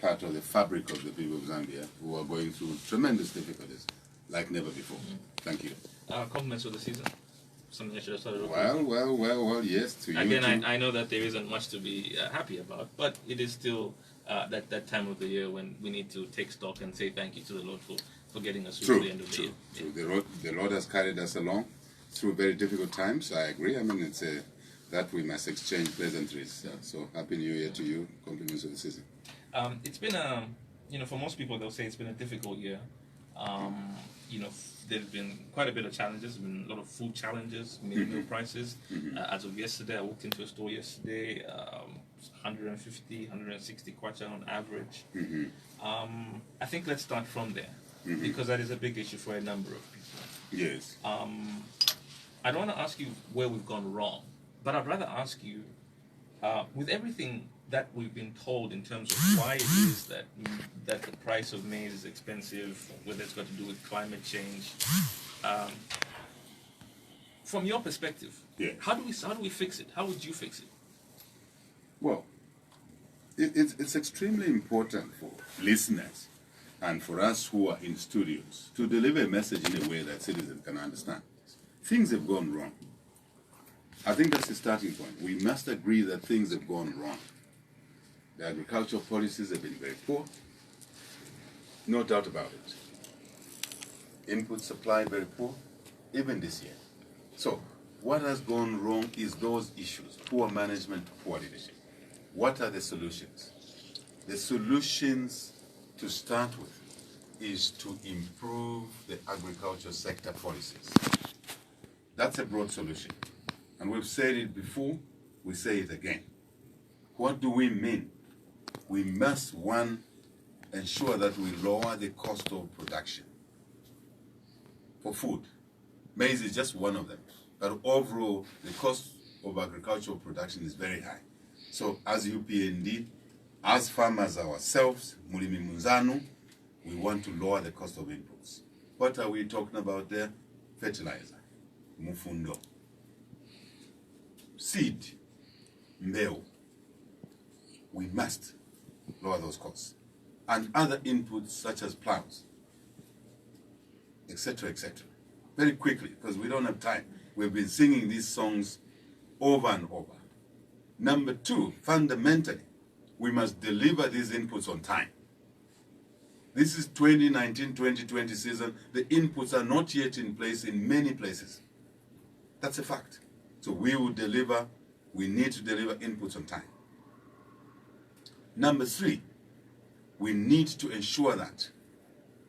part of the fabric of the people of Zambia who are going through tremendous difficulties like never before. Thank you. Compliments for the season. Something I should have started off Well, yes, to you again, I know that there isn't much to be happy about, but it is still that time of the year when we need to take stock and say thank you to the Lord for getting us through the end of the year. True. The Lord has carried us along through very difficult times. I agree. I mean, it's that we must exchange pleasantries. So Happy New Year to you. Compliments of the season. It's been for most people they'll say it's been a difficult year. There's been quite a bit of challenges. There's been a lot of food challenges, meal prices. As of yesterday, I walked into a store yesterday, 150, 160 kwacha on average. I think let's start from there because that is a big issue for a number of people. Yes. I don't want to ask you where we've gone wrong, but I'd rather ask you, with everything that we've been told in terms of why it is that the price of maize is expensive, whether it's got to do with climate change, from your perspective, how do we fix it? How would you fix it? Well, it's extremely important for listeners and for us who are in studios to deliver a message in a way that citizens can understand. Things have gone wrong. I think that's the starting point. We must agree that things have gone wrong. The agricultural policies have been very poor. No doubt about it. Input supply very poor, even this year. So, what has gone wrong is those issues: poor management, poor leadership. What are the solutions? The solutions, to start with, is to improve the agriculture sector policies. That's a broad solution. And we've said it before, we say it again. What do we mean? We must, one, ensure that we lower the cost of production for food. Maize is just one of them. But overall, the cost of agricultural production is very high. So as UPND, as farmers ourselves, Mulimi Munzanu, we want to lower the cost of inputs. What are we talking about there? Fertilizer, mufundo, seed, mbeu. We must lower those costs. And other inputs such as plows, etc., etc. Very quickly, because we don't have time. We've been singing these songs over and over. Number two, fundamentally, we must deliver these inputs on time. This is 2019-2020 season. The inputs are not yet in place in many places. That's a fact. So we will deliver, we need to deliver inputs on time. Number three, we need to ensure that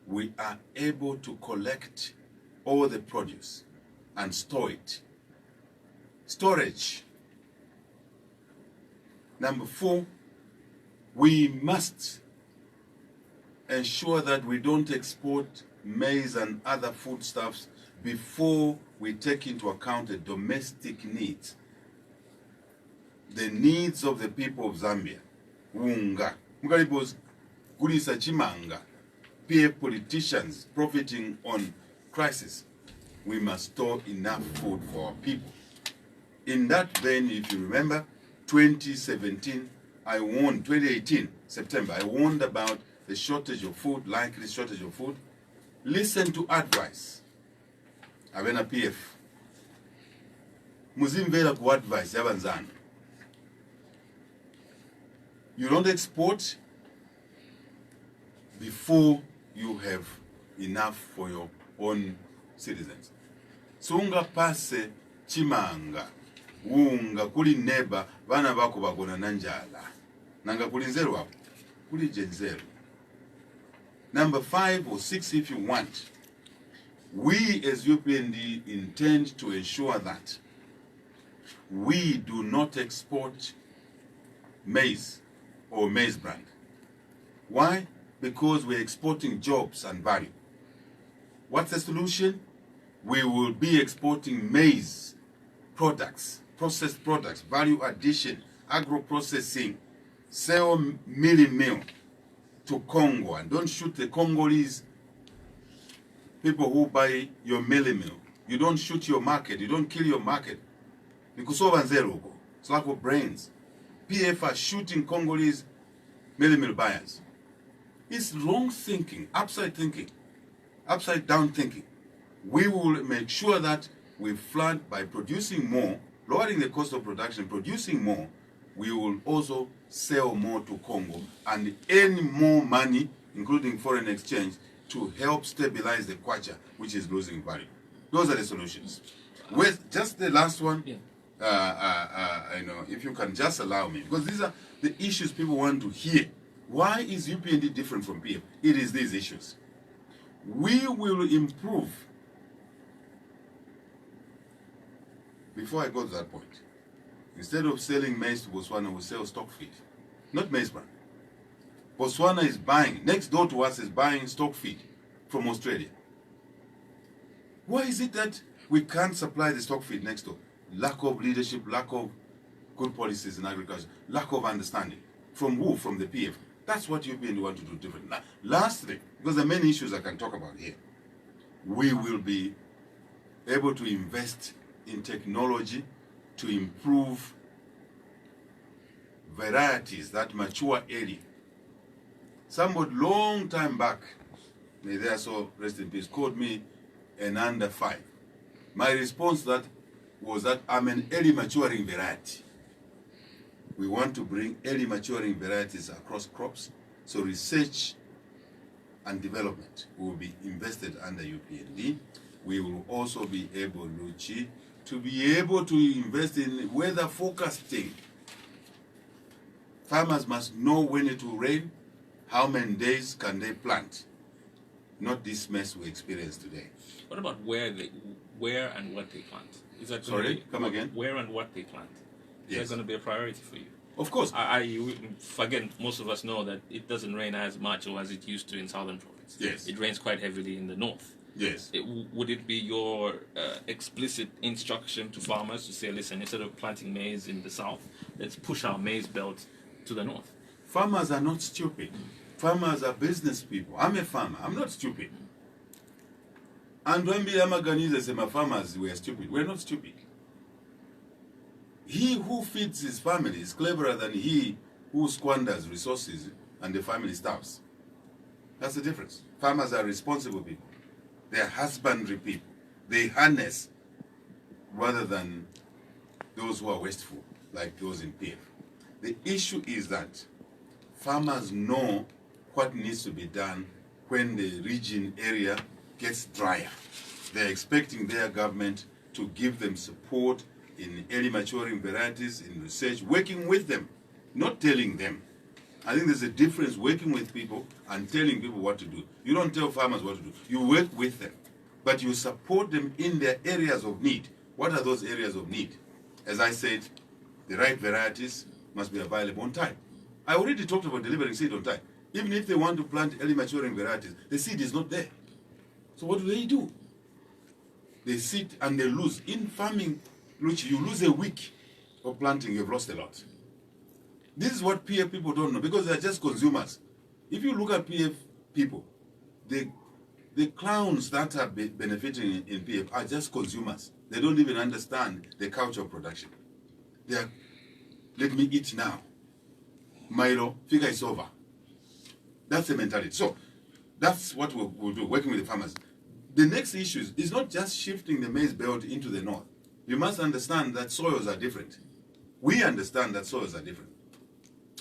we are able to collect all the produce and store it. Storage. Number four, we must ensure that we don't export maize and other foodstuffs before we take into account the domestic needs. The needs of the people of Zambia. Unga. Mugalibos gulisa chimanga. Peer politicians profiting on crisis. We must store enough food for our people. In that vein, if you remember, 2017, 2018, September, I warned about the shortage of food, likely shortage of food. Listen to advice. Avena PF. Muzimvela ku advice yabanzana. You don't export before you have enough for your own citizens. Sunga pase chimanga. Unga kuli neba vana vako bagona nanjala. Nanga kuli nzeru wapo. Kuli jenzeru. Number 5 or 6 if you want. We as UPND intend to ensure that we do not export maize or maize brand. Why? Because we're exporting jobs and value. What's the solution? We will be exporting maize products, processed products, value addition, agro-processing, sell milling meal to Congo. And don't shoot the Congolese people who buy your milling meal. You don't shoot your market. You don't kill your market. It's lack of brains. PF are shooting Congolese milling meal buyers. It's wrong thinking, upside down thinking. We will make sure that we flood by producing more, lowering the cost of production, producing more. We will also sell more to Congo and earn more money, including foreign exchange, to help stabilize the kwacha, which is losing value. Those are the solutions. With just the last one, if you can just allow me, because these are the issues people want to hear. Why is UPND different from PF? It is these issues. We will improve. Before I go to that point, instead of selling maize to Botswana, we sell stock feed, not maize bran. Botswana is buying, next door to us is buying stock feed from Australia. Why is it that we can't supply the stock feed next door? Lack of leadership, lack of good policies in agriculture, lack of understanding. From who? From the PF. That's what UPND want to do different. Now, lastly, because there are many issues I can talk about here, we will be able to invest in technology to improve varieties that mature early. Somebody long time back, may they also rest in peace, called me an under 5. My response to that was that I'm an early maturing variety. We want to bring early maturing varieties across crops, so research and development will be invested under UPND. We will also be able, Luchi, to be able to invest in weather forecasting. Farmers must know when it will rain, how many days can they plant, not this mess we experience today. What about where and what they plant? Is that Sorry, come again? Where and what they plant? Is that going to be a priority for you? Of course. Again, most of us know that it doesn't rain as much or as it used to in southern province. Yes. It rains quite heavily in the north. Yes. Would it be your explicit instruction to farmers to say, listen, instead of planting maize in the south, let's push our maize belt to the north? Farmers are not stupid. Farmers are business people. I'm a farmer. I'm not stupid. And when Amaganiza say my farmers were stupid, we're not stupid. He who feeds his family is cleverer than he who squanders resources and the family starves. That's the difference. Farmers are responsible people. They are husbandry people. They harness rather than those who are wasteful, like those in PF. The issue is that farmers know what needs to be done when the region area gets drier. They're expecting their government to give them support in early maturing varieties, in research, working with them, not telling them. I think there's a difference working with people and telling people what to do. You don't tell farmers what to do. You work with them, but you support them in their areas of need. What are those areas of need? As I said, the right varieties must be available on time. I already talked about delivering seed on time. Even if they want to plant early maturing varieties, the seed is not there. So what do? They sit and they lose. In farming, Luchi, you lose a week of planting, you've lost a lot. This is what PF people don't know, because they're just consumers. If you look at PF people, the clowns that are benefiting in PF are just consumers. They don't even understand the culture of production. They are, let me eat now. Milo, figure it's over. That's the mentality. So that's what we'll do, working with the farmers. The next issue is not just shifting the maize belt into the north. You must understand that soils are different. We understand that soils are different.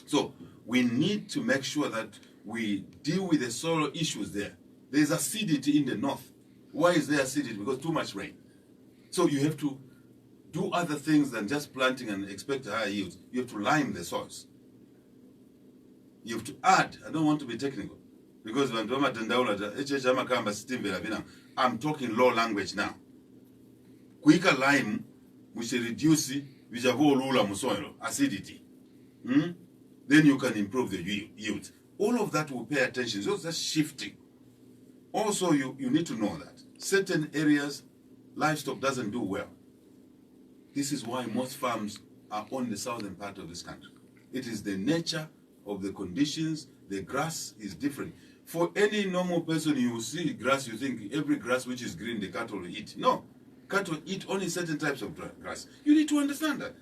So we need to make sure that we deal with the soil issues there. There's acidity in the north. Why is there acidity? Because too much rain. So you have to do other things than just planting and expect higher yields. You have to lime the soils. You have to add. I don't want to be technical, because I'm talking law language now. Quicker lime, which reduce acidity. Then you can improve the yield. All of that will pay attention. So that's shifting. Also, you need to know that certain areas, livestock doesn't do well. This is why most farms are on the southern part of this country. It is the nature of the conditions. The grass is different. For any normal person, you will see grass, you think every grass which is green, the cattle will eat. No. Cattle eat only certain types of grass. You need to understand that.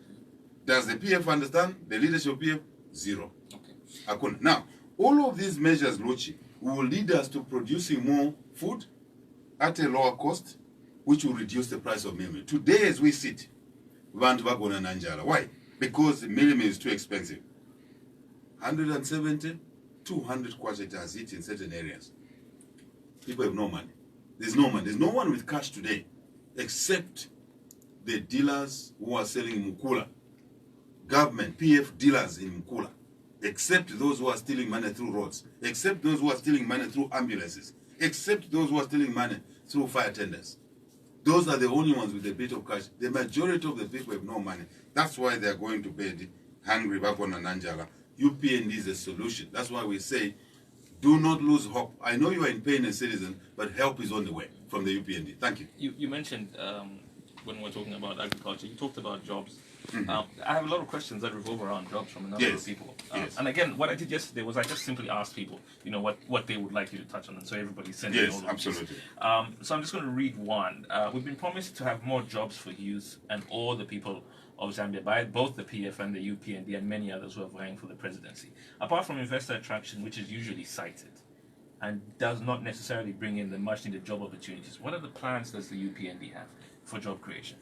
Does the PF understand? The leadership of PF? Zero. Okay. Now, All of these measures, Luchi, will lead us to producing more food at a lower cost, which will reduce the price of milk. Today, as we sit, bantu bagona nanjala. Why? Because the milk is too expensive. 170, 200 kwacha it has hit in certain areas. People have no money. There's no money. There's no one with cash today, except the dealers who are selling in Mukula. Government, PF dealers in Mukula. Except those who are stealing money through roads. Except those who are stealing money through ambulances. Except those who are stealing money through fire tenders. Those are the only ones with a bit of cash. The majority of the people have no money. That's why they are going to bed hungry, Bakona Nanjala. UPND is a solution. That's why we say, do not lose hope. I know you are in pain as citizens, but help is on the way from the UPND. Thank you. You mentioned when we're talking about agriculture, you talked about jobs. I have a lot of questions that revolve around jobs from a number of people. And again, what I did yesterday was I just simply asked people, what they would like you to touch on, and so everybody sent in all of these. Absolutely. So I'm just going to read one. We've been promised to have more jobs for youth and all the people of Zambia by both the PF and the UPND and many others who are vying for the presidency. Apart from investor attraction, which is usually cited and does not necessarily bring in the much needed job opportunities, what are the plans does the UPND have for job creation?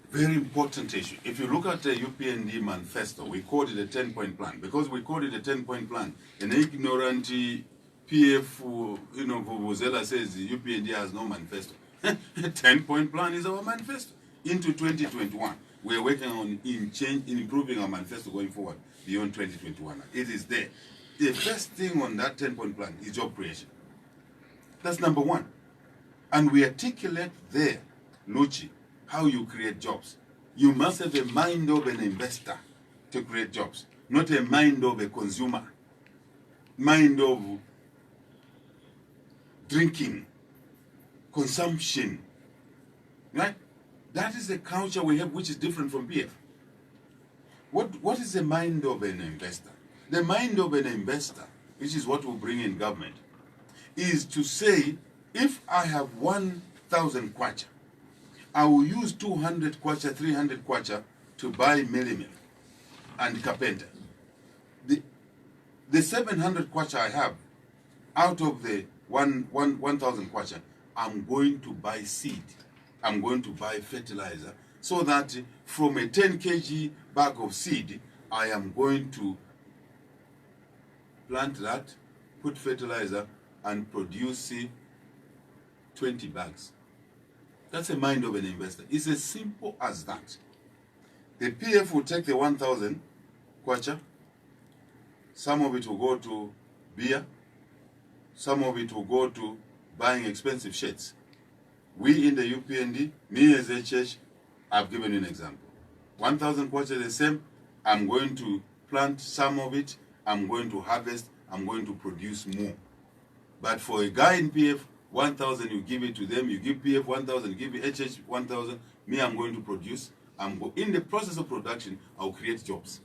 Very important issue. If you look at the UPND manifesto, we called it a 10-point plan. Because we called it a 10-point plan, an ignorant PF, Vuvuzela says the UPND has no manifesto. A 10-point plan is our manifesto. Into 2021, we're working on in improving our manifesto going forward beyond 2021. It is there. The first thing on that 10-point plan is job creation. That's number one. And we articulate there, Luchi, how you create jobs. You must have a mind of an investor to create jobs, not a mind of a consumer, mind of drinking, consumption, right? That is the culture we have, which is different from PF. What is the mind of an investor? The mind of an investor, which is what will bring in government, is to say, if I have 1,000 kwacha, I will use 200 kwacha, 300 kwacha to buy millimil and carpenter. The 700 kwacha I have, out of the 1,000 kwacha, I'm going to buy seed. I'm going to buy fertilizer, so that from a 10 kg bag of seed, I am going to plant that, put fertilizer, and produce 20 bags. That's the mind of an investor. It's as simple as that. The PF will take the 1,000 kwacha. Some of it will go to beer. Some of it will go to buying expensive shirts. We in the UPND, me as a church, I've given you an example. 1,000 kwacha the same. I'm going to plant some of it. I'm going to harvest. I'm going to produce more. But for a guy in PF, 1,000, you give it to them. You give PF 1,000, you give HH 1,000. Me, I'm going to produce. In the process of production, I'll create jobs.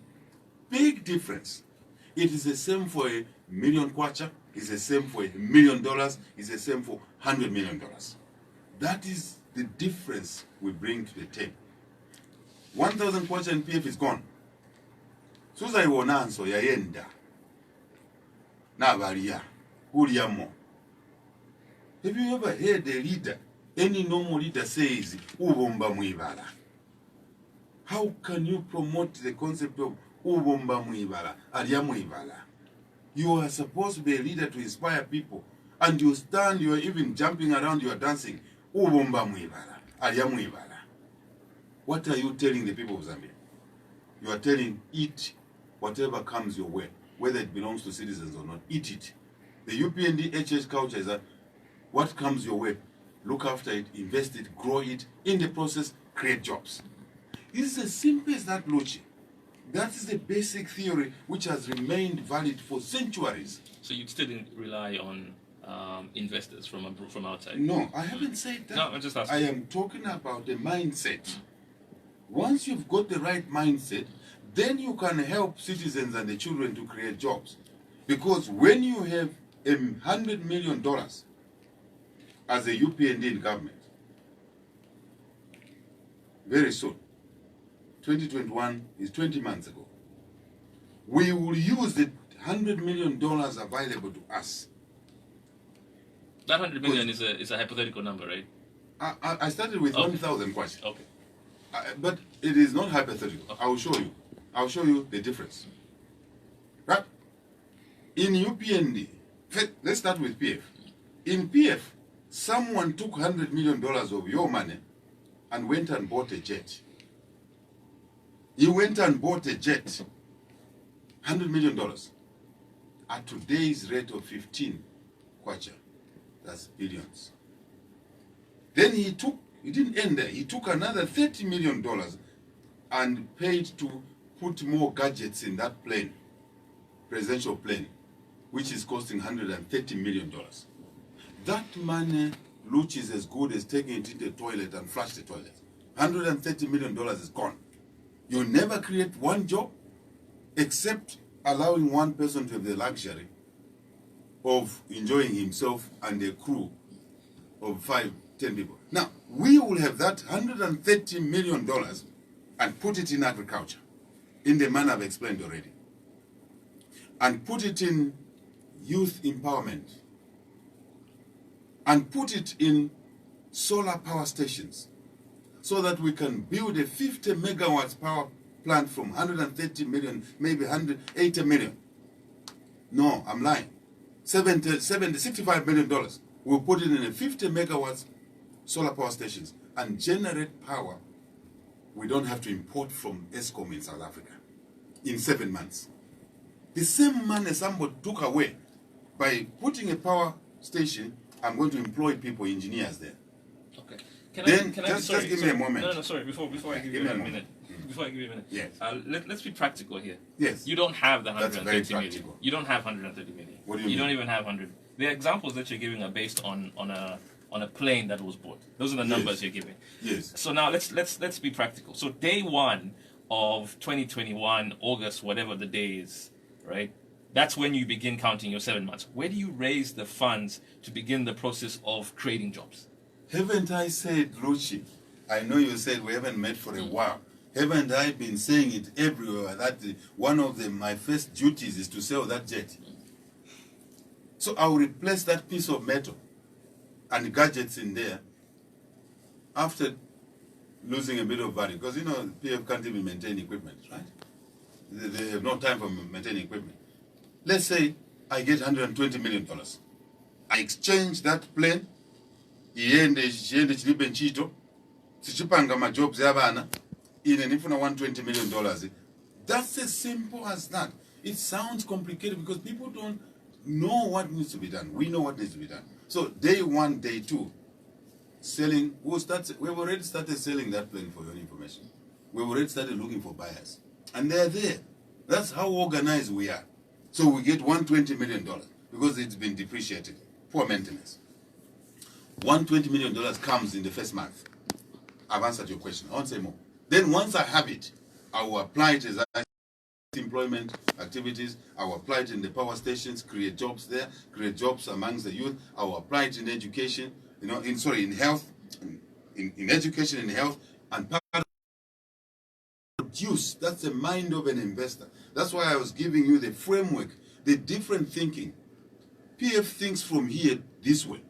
Big difference. It is the same for a million kwacha. It's the same for $1 million. It's the same for $100 million. That is the difference we bring to the table. 1,000 kwacha in PF is gone. Suza iwonanso yaenda. Na varia. Uliamo. Have you ever heard a leader, any normal leader says, Ubomba Muibala? How can you promote the concept of Ubomba Muibala, Aria Muibala? You are supposed to be a leader to inspire people, and you stand, you are even jumping around, you are dancing, Ubomba Muibala, Aria Muibala. What are you telling the people of Zambia? You are telling, eat whatever comes your way, whether it belongs to citizens or not, eat it. The UPND HH culture is that what comes your way, look after it, invest it, grow it, in the process, create jobs. It's as simple as that, Luchi. That is the basic theory which has remained valid for centuries. So you still didn't rely on investors from outside? No, I haven't said that. No, I'm just asking. I am talking about the mindset. Once you've got the right mindset, then you can help citizens and the children to create jobs. Because when you have $100 million as a UPND in government, very soon, 2021 is 20 months ago, we will use the $100 million available to us. That 100 million is a hypothetical number, right? I started with 1,000 questions. Okay. But it is not hypothetical. Okay. I will show you. I will show you the difference. Right? In UPND, let's start with PF. In PF, someone took $100 million of your money and went and bought a jet. He went and bought a jet, $100 million, at today's rate of 15 kwacha. That's billions. Then he didn't end there. He took another $30 million and paid to put more gadgets in that plane, presidential plane, which is costing $130 million. That money, Luch, is as good as taking it into the toilet and flush the toilet. $130 million is gone. You never create one job except allowing one person to have the luxury of enjoying himself and a crew of 5, 10 people. Now, we will have that $130 million and put it in agriculture in the manner I've explained already. And put it in youth empowerment. And put it in solar power stations so that we can build a 50 megawatts power plant from 130 million, maybe 180 million. No, I'm lying. $65 million. We'll put it in a 50 megawatts solar power stations and generate power we don't have to import from Eskom in South Africa in 7 months. The same money somebody took away by putting a power station. I'm going to employ people, engineers there. Okay. Just give me a moment. No, sorry. Before I give you a minute. Before I give you a minute. Yes. Let's be practical here. Yes. You don't have the That's 130 very million. practical. You don't have 130 million. What do you mean? don't even have 100. The examples that you're giving are based on a plane that was bought. Those are the numbers you're giving. Yes. So now let's be practical. So day 1 of 2021, August, whatever the day is, right? That's when you begin counting your 7 months. Where do you raise the funds to begin the process of creating jobs? Haven't I said, Luchi? I know you said we haven't met for a while. Haven't I been saying it everywhere that one of my first duties is to sell that jet? So I will replace that piece of metal and gadgets in there after losing a bit of value. Because, PF can't even maintain equipment, right? They have no time for maintaining equipment. Let's say I get $120 million. I exchange that plane, chiende chilibe nchito, sichipanga majobs yabana, nifuna $120 million. That's as simple as that. It sounds complicated because people don't know what needs to be done. We know what needs to be done. So day 1, day 2, selling, we've already started selling that plane for your information. We've already started looking for buyers. And they're there. That's how organized we are. So we get $120 million because it's been depreciated. Poor maintenance. $120 million comes in the first month. I've answered your question. I won't say more. Then once I have it, I will apply it as employment activities. I will apply it in the power stations, create jobs there, create jobs amongst the youth. I will apply it in education, in health, in education and health, and produce. That's the mind of an investor. That's why I was giving you the framework, the different thinking. PF thinks from here this way.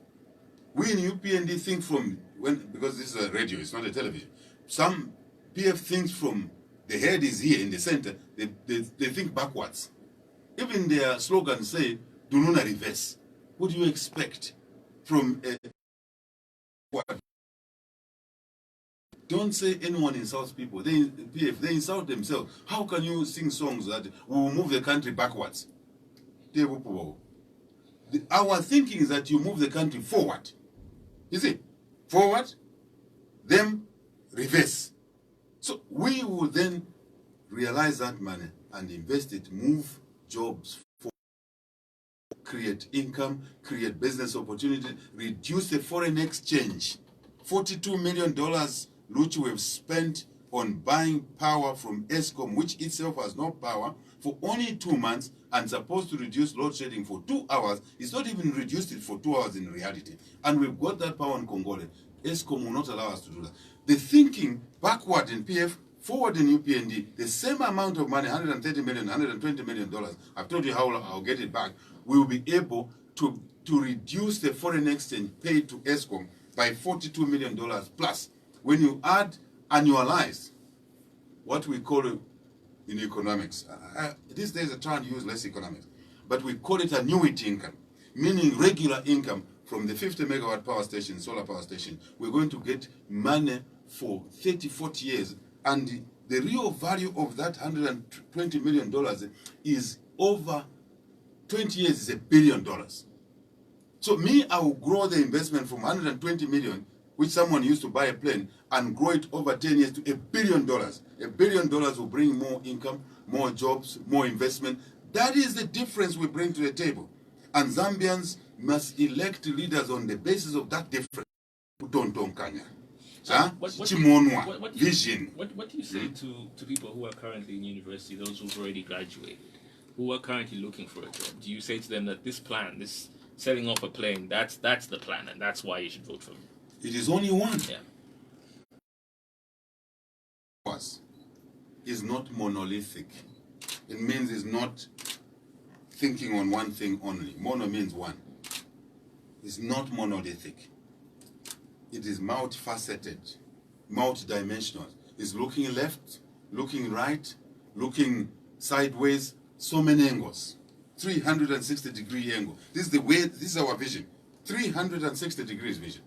We in UPND think from because this is a radio, it's not a television. Some PF thinks from the head is here in the center. They think backwards. Even their slogans say, "Do not reverse." What do you expect from a? Don't say anyone insults people. They insult themselves. How can you sing songs that will move the country backwards? Our thinking is that you move the country forward. You see, forward, then reverse. So we will then realize that money and invest it, move jobs forward, create income, create business opportunity, reduce the foreign exchange. $42 million which we have spent on buying power from Eskom, which itself has no power, for only 2 months and supposed to reduce load shedding for 2 hours. It's not even reduced it for 2 hours in reality. And we've got that power in Congole. Eskom will not allow us to do that. The thinking backward in PF, forward in UPND, the same amount of money, $130 million, $120 million, I've told you how I'll get it back, we will be able to reduce the foreign exchange paid to ESCOM by $42 million plus. When you add annualized, what we call it in economics, these days I try and use less economics, but we call it annuity income, meaning regular income from the 50 megawatt power station, solar power station. We're going to get money for 30, 40 years, and the real value of that $120 million is over 20 years is $1 billion. So me, I will grow the investment from 120 million, which someone used to buy a plane, and grow it over 10 years to $1 billion. $1 billion will bring more income, more jobs, more investment. That is the difference we bring to the table. And Zambians must elect leaders on the basis of that difference. Vision. What do you say to people who are currently in university, those who've already graduated, who are currently looking for a job? Do you say to them that this plan, this setting off a plane, that's the plan, and that's why you should vote for me? It is only one. Yeah. Is not monolithic. It means it's not thinking on one thing only. Mono means one. It's not monolithic. It is multifaceted, multidimensional. It's looking left, looking right, looking sideways, so many angles. 360-degree angle. This is the way, this is our vision. 360 degrees vision.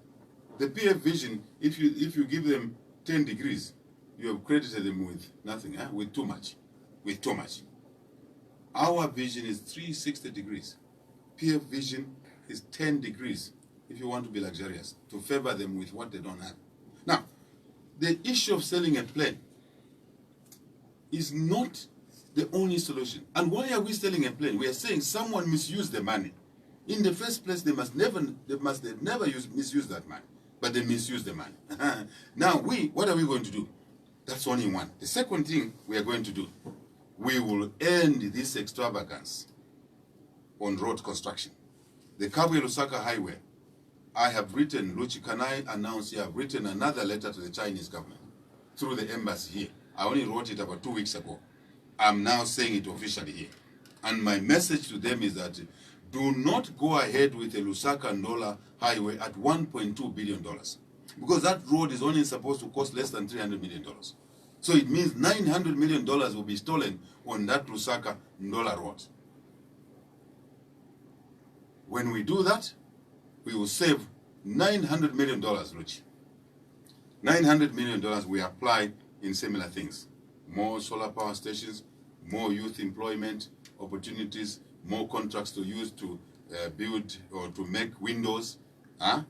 The PF vision, if you give them 10 degrees, you have credited them with nothing, with too much. With too much. Our vision is 360 degrees. PF vision is 10 degrees, if you want to be luxurious, to favor them with what they don't have. Now, the issue of selling a plane is not the only solution. And why are we selling a plane? We are saying someone misused the money. In the first place, they must never misuse that money, but they misuse the money. Now, what are we going to do? That's only one. The second thing we are going to do, we will end this extravagance on road construction. The Kabwe-Lusaka Highway, I have written, Luchi, can I announce here, I've written another letter to the Chinese government through the embassy here. I only wrote it about 2 weeks ago. I'm now saying it officially here. And my message to them is that do not go ahead with the Lusaka-Ndola Highway at $1.2 billion. Because that road is only supposed to cost less than $300 million. So it means $900 million will be stolen on that Lusaka-Ndola road. When we do that, we will save $900 million, Luchi. $900 million we apply in similar things. More solar power stations, more youth employment opportunities, more contracts to use to build or to make windows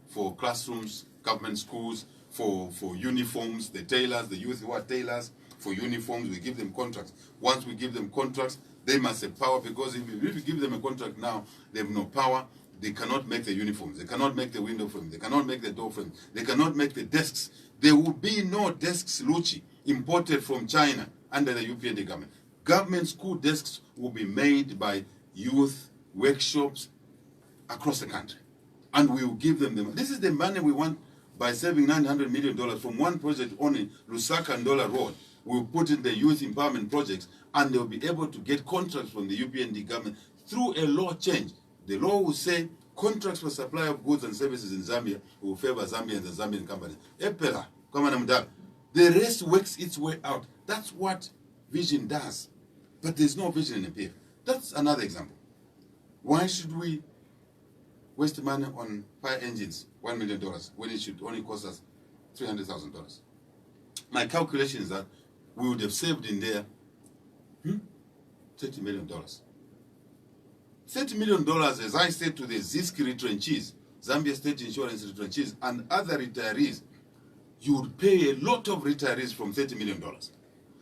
for classrooms, government schools, for uniforms, the tailors, the youth who are tailors, for uniforms, we give them contracts. Once we give them contracts, they must have power, because if you give them a contract now, they have no power. They cannot make the uniforms, they cannot make the window frame, they cannot make the door frame, they cannot make the desks. There will be no desks, Luchi, imported from China under the UPND government. Government school desks will be made by youth workshops across the country. And we will give them the money. This is the money we want by saving $900 million from one project only, Lusaka-Ndola Road. We will put in the youth empowerment projects, and they will be able to get contracts from the UPND government through a law change. The law will say contracts for supply of goods and services in Zambia will favor Zambians and Zambian companies. The rest works its way out. That's what vision does. But there's no vision in the PF. That's another example. Why should we waste money on fire engines, $1 million, when it should only cost us $300,000? My calculation is that we would have saved in there $30 million. $30 million, as I said to the ZISC retrenchees, Zambia State Insurance retrenchees, and other retirees, you would pay a lot of retirees from $30 million.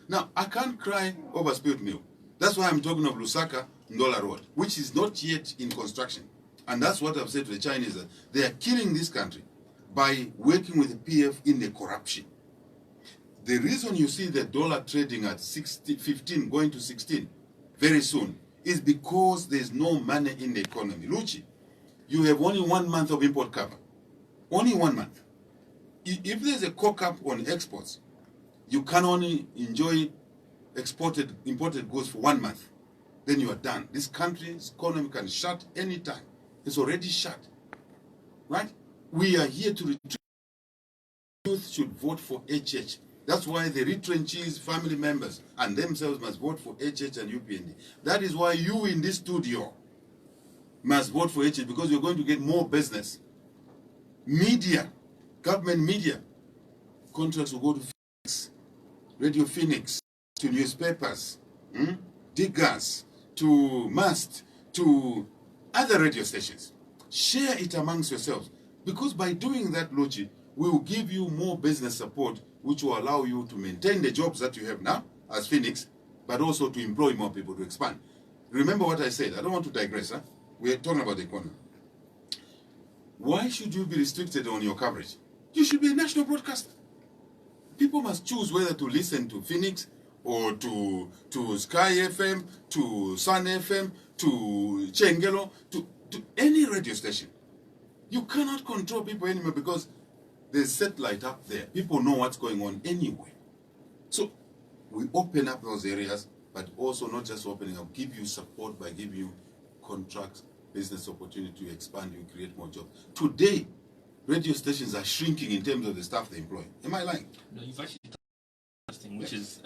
Now, I can't cry over spilled milk. That's why I'm talking of Lusaka-Ndola Road, which is not yet in construction. And that's what I've said to the Chinese, that they are killing this country by working with the PF in the corruption. The reason you see the dollar trading at 15 going to 16 very soon is because there's no money in the economy. Luchi, you have only 1 month of import cover. Only 1 month. If there's a cock-up on exports, You can only enjoy imported goods for 1 month. Then you are done. This country's economy can shut anytime. It's already shut. Right? We are here to retrench. Youth should vote for HH. That's why the retrenchees, family members, and themselves must vote for HH and UPND. That is why you in this studio must vote for HH, because you're going to get more business. Media, government media, contracts will go to Phoenix, Radio Phoenix, to newspapers, diggers, to Must, to other radio stations. Share it amongst yourselves, because by doing that, Lochi, we will give you more business support, which will allow you to maintain the jobs that you have now as Phoenix, but also to employ more people, to expand. Remember what I said. I don't want to digress. Huh? We're talking about the economy. Why should you be restricted on your coverage? You should be a national broadcaster. People must choose whether to listen to Phoenix or to Sky FM, to Sun FM, to Chengelo, to any radio station. You cannot control people anymore, because there's satellite up there. People know what's going on anyway. So we open up those areas, but also not just opening up, give you support by giving you contracts, business opportunity to expand, you create more jobs. Today, radio stations are shrinking in terms of the staff they employ. Am I lying? No, you've actually interesting, which is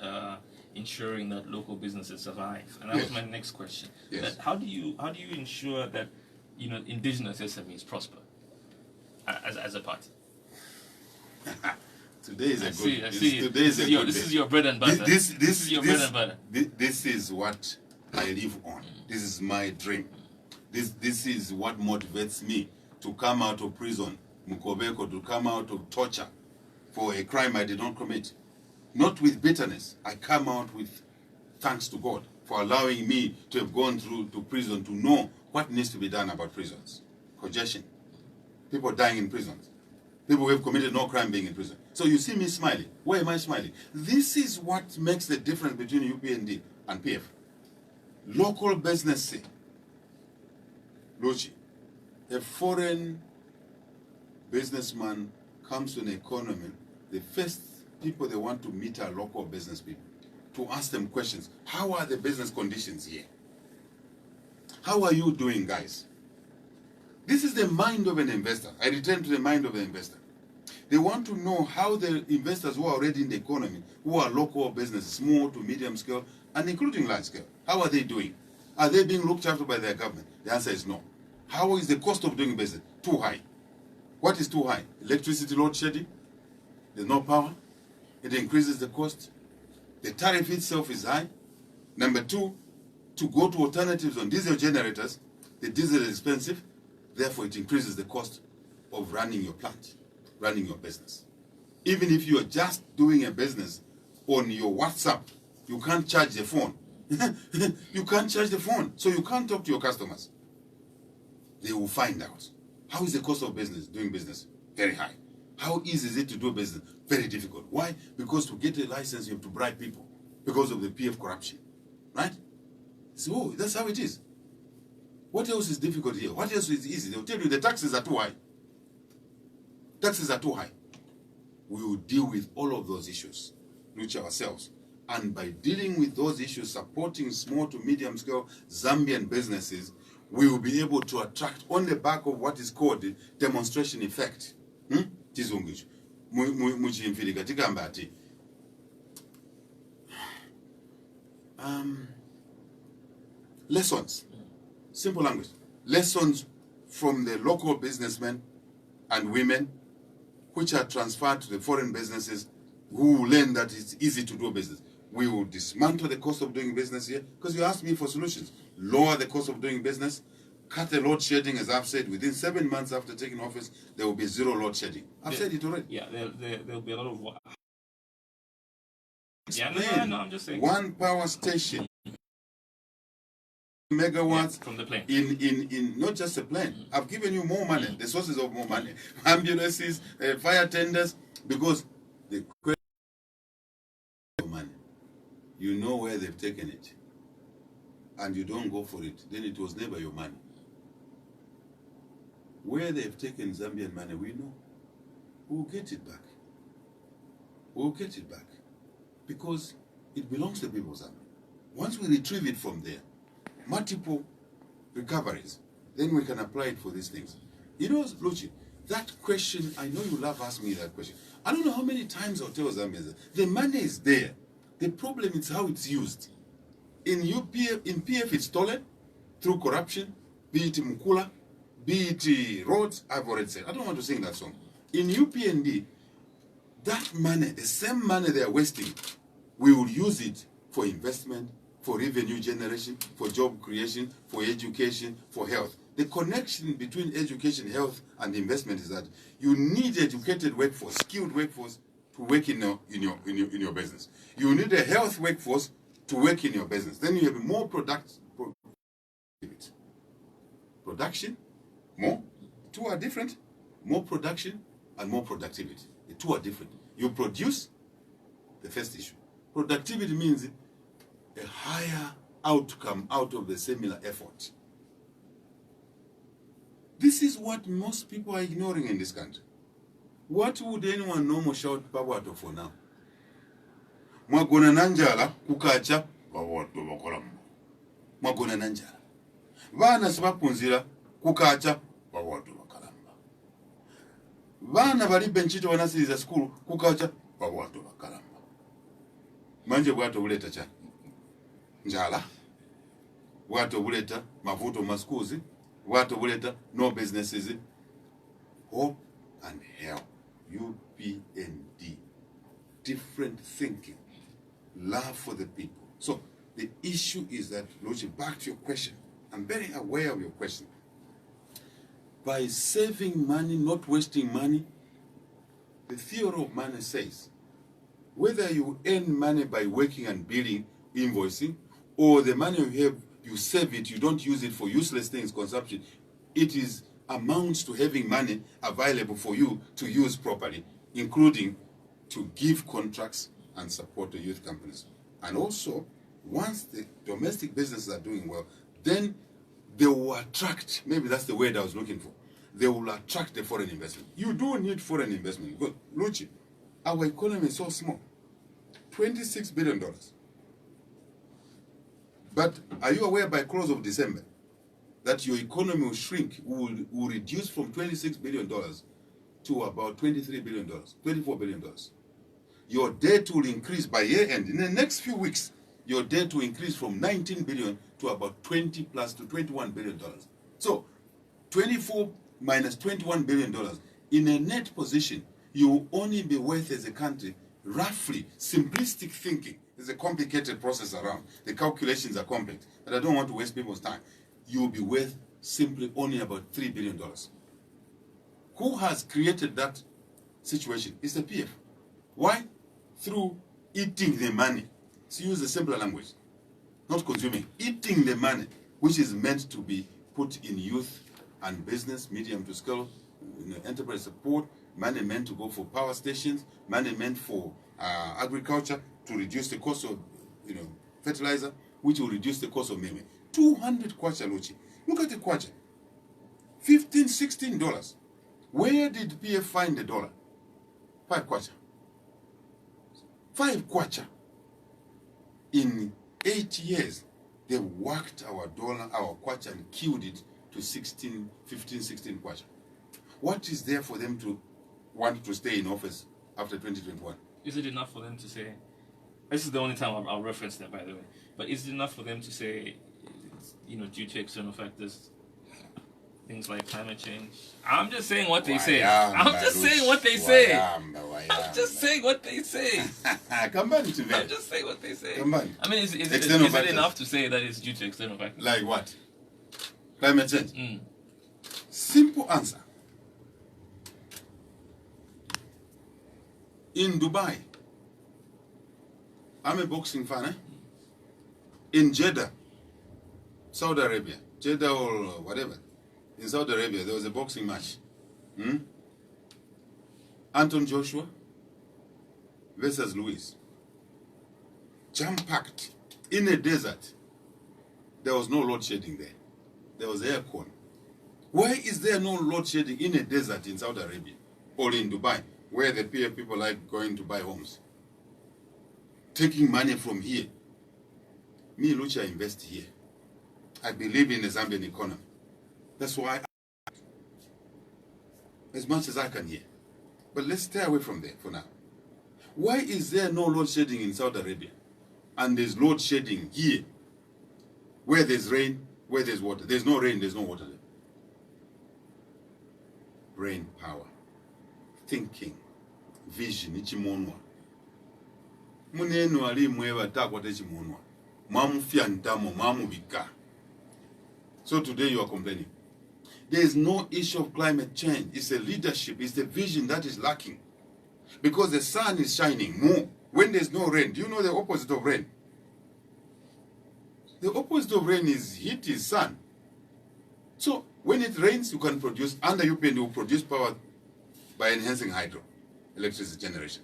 ensuring that local businesses survive, and that was my next question. Yes. That how do you ensure that indigenous SMEs prosper as a party? Today is a good. This is your bread and butter. This is your bread and butter. This is what I live on. This is my dream. This is what motivates me to come out of prison, Mukobeko, to come out of torture for a crime I did not commit. Not with bitterness. I come out with thanks to God for allowing me to have gone through to prison, to know what needs to be done about prisons. Congestion. People dying in prisons. People who have committed no crime being in prison. So you see me smiling. Why am I smiling? This is what makes the difference between UPND and PF. Local business. Lochi, a foreign businessman comes to an economy, the first people they want to meet are local business people, to ask them questions. How are the business conditions here? How are you doing, guys? This is the mind of an investor. I return to the mind of the investor. They want to know how the investors who are already in the economy, who are local businesses, small to medium scale, and including large scale, how are they doing? Are they being looked after by their government? The answer is no. How is the cost of doing business? Too high. What is too high? Electricity load shedding? There's no power. It increases the cost. The tariff itself is high. Number two, to go to alternatives on diesel generators, the diesel is expensive. Therefore, it increases the cost of running your plant, running your business. Even if you are just doing a business on your WhatsApp, you can't charge the phone. You can't charge the phone, so you can't talk to your customers. They will find out. How is the cost of business, doing business? Very high. How easy is it to do business? Very difficult. Why? Because to get a license, you have to bribe people because of the PF corruption. Right? So that's how it is. What else is difficult here? What else is easy? They'll tell you the taxes are too high. Taxes are too high. We will deal with all of those issues, which ourselves. And by dealing with those issues, supporting small to medium scale Zambian businesses, we will be able to attract on the back of what is called the demonstration effect. Tizungu. Muchimfirika tikamba ati. Lessons. Simple language. Lessons from the local businessmen and women, which are transferred to the foreign businesses who learn that it's easy to do business. We will dismantle the cost of doing business here, because you asked me for solutions. Lower the cost of doing business, cut the load shedding, as I've said. Within 7 months after taking office, there will be zero load shedding. I've said it already. Yeah, there'll be a lot of. Yeah, no, I'm just saying. One power station, megawatts from the plane. In not just a plane. I've given you more money, the sources of more money, ambulances, fire tenders, because the question of money, you know where they've taken it, and you don't go for it, then it was never your money. Where they've taken Zambian money, we know. We'll get it back. We'll get it back. because it belongs to the People's Army. Once we retrieve it from there, multiple recoveries, then we can apply it for these things. You know, Luchi, that question, I know you love asking me that question. I don't know how many times I'll tell Zambians, the money is there. The problem is how it's used. In PF it's stolen through corruption, be it Mukula, be it roads, I've already said. I don't want to sing that song. In UPND, that money, the same money they are wasting, we will use it for investment, for revenue generation, for job creation, for education, for health. The connection between education, health, and investment is that you need educated workforce, skilled workforce to work in your business. You need a health workforce to work in your business. Then you have more productivity. Production, more. Two are different. More production and more productivity. The two are different. You produce, the first issue. Productivity means a higher outcome out of the similar effort. This is what most people are ignoring in this country. What would anyone know more shout Pawato for now? Mwagona nanjala kukacha Pawato bakolamu. Mwagona nanjala. Vana sibapunzira kukacha Pawato bakalamba. Vana bali benchito wanasiriza skulu kukacha Pawato bakalamba. Manje bwato buleta cha njala. Bwato buleta mavuto maskuzi. Bwato buleta no businesses. Hope and help. UPND. Different thinking. Love for the people. So the issue is that, Luchi, back to your question. I'm very aware of your question. By saving money, not wasting money, the theory of money says, whether you earn money by working and billing, invoicing, or the money you have, you save it, you don't use it for useless things, consumption, it is amounts to having money available for you to use properly, including to give contracts and support the youth companies. And also, once the domestic businesses are doing well, then they will attract, maybe that's the word I was looking for, they will attract the foreign investment. You do need foreign investment. Good. Luchi, our economy is so small, $26 billion. But are you aware by close of December that your economy will shrink, will reduce from $26 billion to about $23 billion, $24 billion. Your debt will increase by year end. In the next few weeks, your debt will increase from 19 billion to about 20 plus to $21 billion. So 24 minus $21 billion, in a net position, you will only be worth as a country, roughly, simplistic thinking. There's a complicated process around. The calculations are complex, but I don't want to waste people's time. You will be worth simply only about $3 billion. Who has created that situation? It's the PF. Why? Through eating the money. So use a simpler language. Not consuming. Eating the money, which is meant to be put in youth and business, medium to scale, enterprise support, money meant to go for power stations, money meant for agriculture to reduce the cost of fertilizer, which will reduce the cost of meme. 200 kwacha, Luchi. Look at the kwacha. $15, $16. Where did PF find the dollar? 5 kwacha. 5 kwacha. In 8 years, they worked our dollar, our kwacha, and killed it to 15, 16 kwacha. What is there for them to want to stay in office after 2021? Is it enough for them to say, this is the only time I'll reference that, by the way, but is it enough for them to say, due to external factors, things like climate change? I'm just saying what they say. I'm just saying what they say. I'm just saying what they say. Come back to that. I'm just saying what they say. Come back. I mean, is it enough to say that it's due to external factors? Like what? Climate change? Simple answer. In Dubai, I'm a boxing fan, eh? In Jeddah, Saudi Arabia, Jeddah or whatever, in Saudi Arabia, there was a boxing match. Anton Joshua versus Luis. Jam-packed in a desert. There was no load shedding there. There was air con. Why is there no load shedding in a desert in Saudi Arabia or in Dubai, where the PF people like going to buy homes? taking money from here. Me, Lucha, invest here. I believe in the Zambian economy. That's why, as much as I can here. But let's stay away from there for now. Why is there no load shedding in Saudi Arabia? And there's load shedding here, where there's rain, where there's water. There's no rain, there's no water there. Brain power, thinking, vision, ichimonwa. Munenu ali mweva takwate chimonwa. Mamu fiantamo, mamu bika. So today you are complaining. There is no issue of climate change. It's a leadership, it's the vision that is lacking. Because the sun is shining more. When there's no rain, do you know the opposite of rain? The opposite of rain is heat, is sun. So when it rains, you can produce, under UPN you will produce power by enhancing hydro, electricity generation.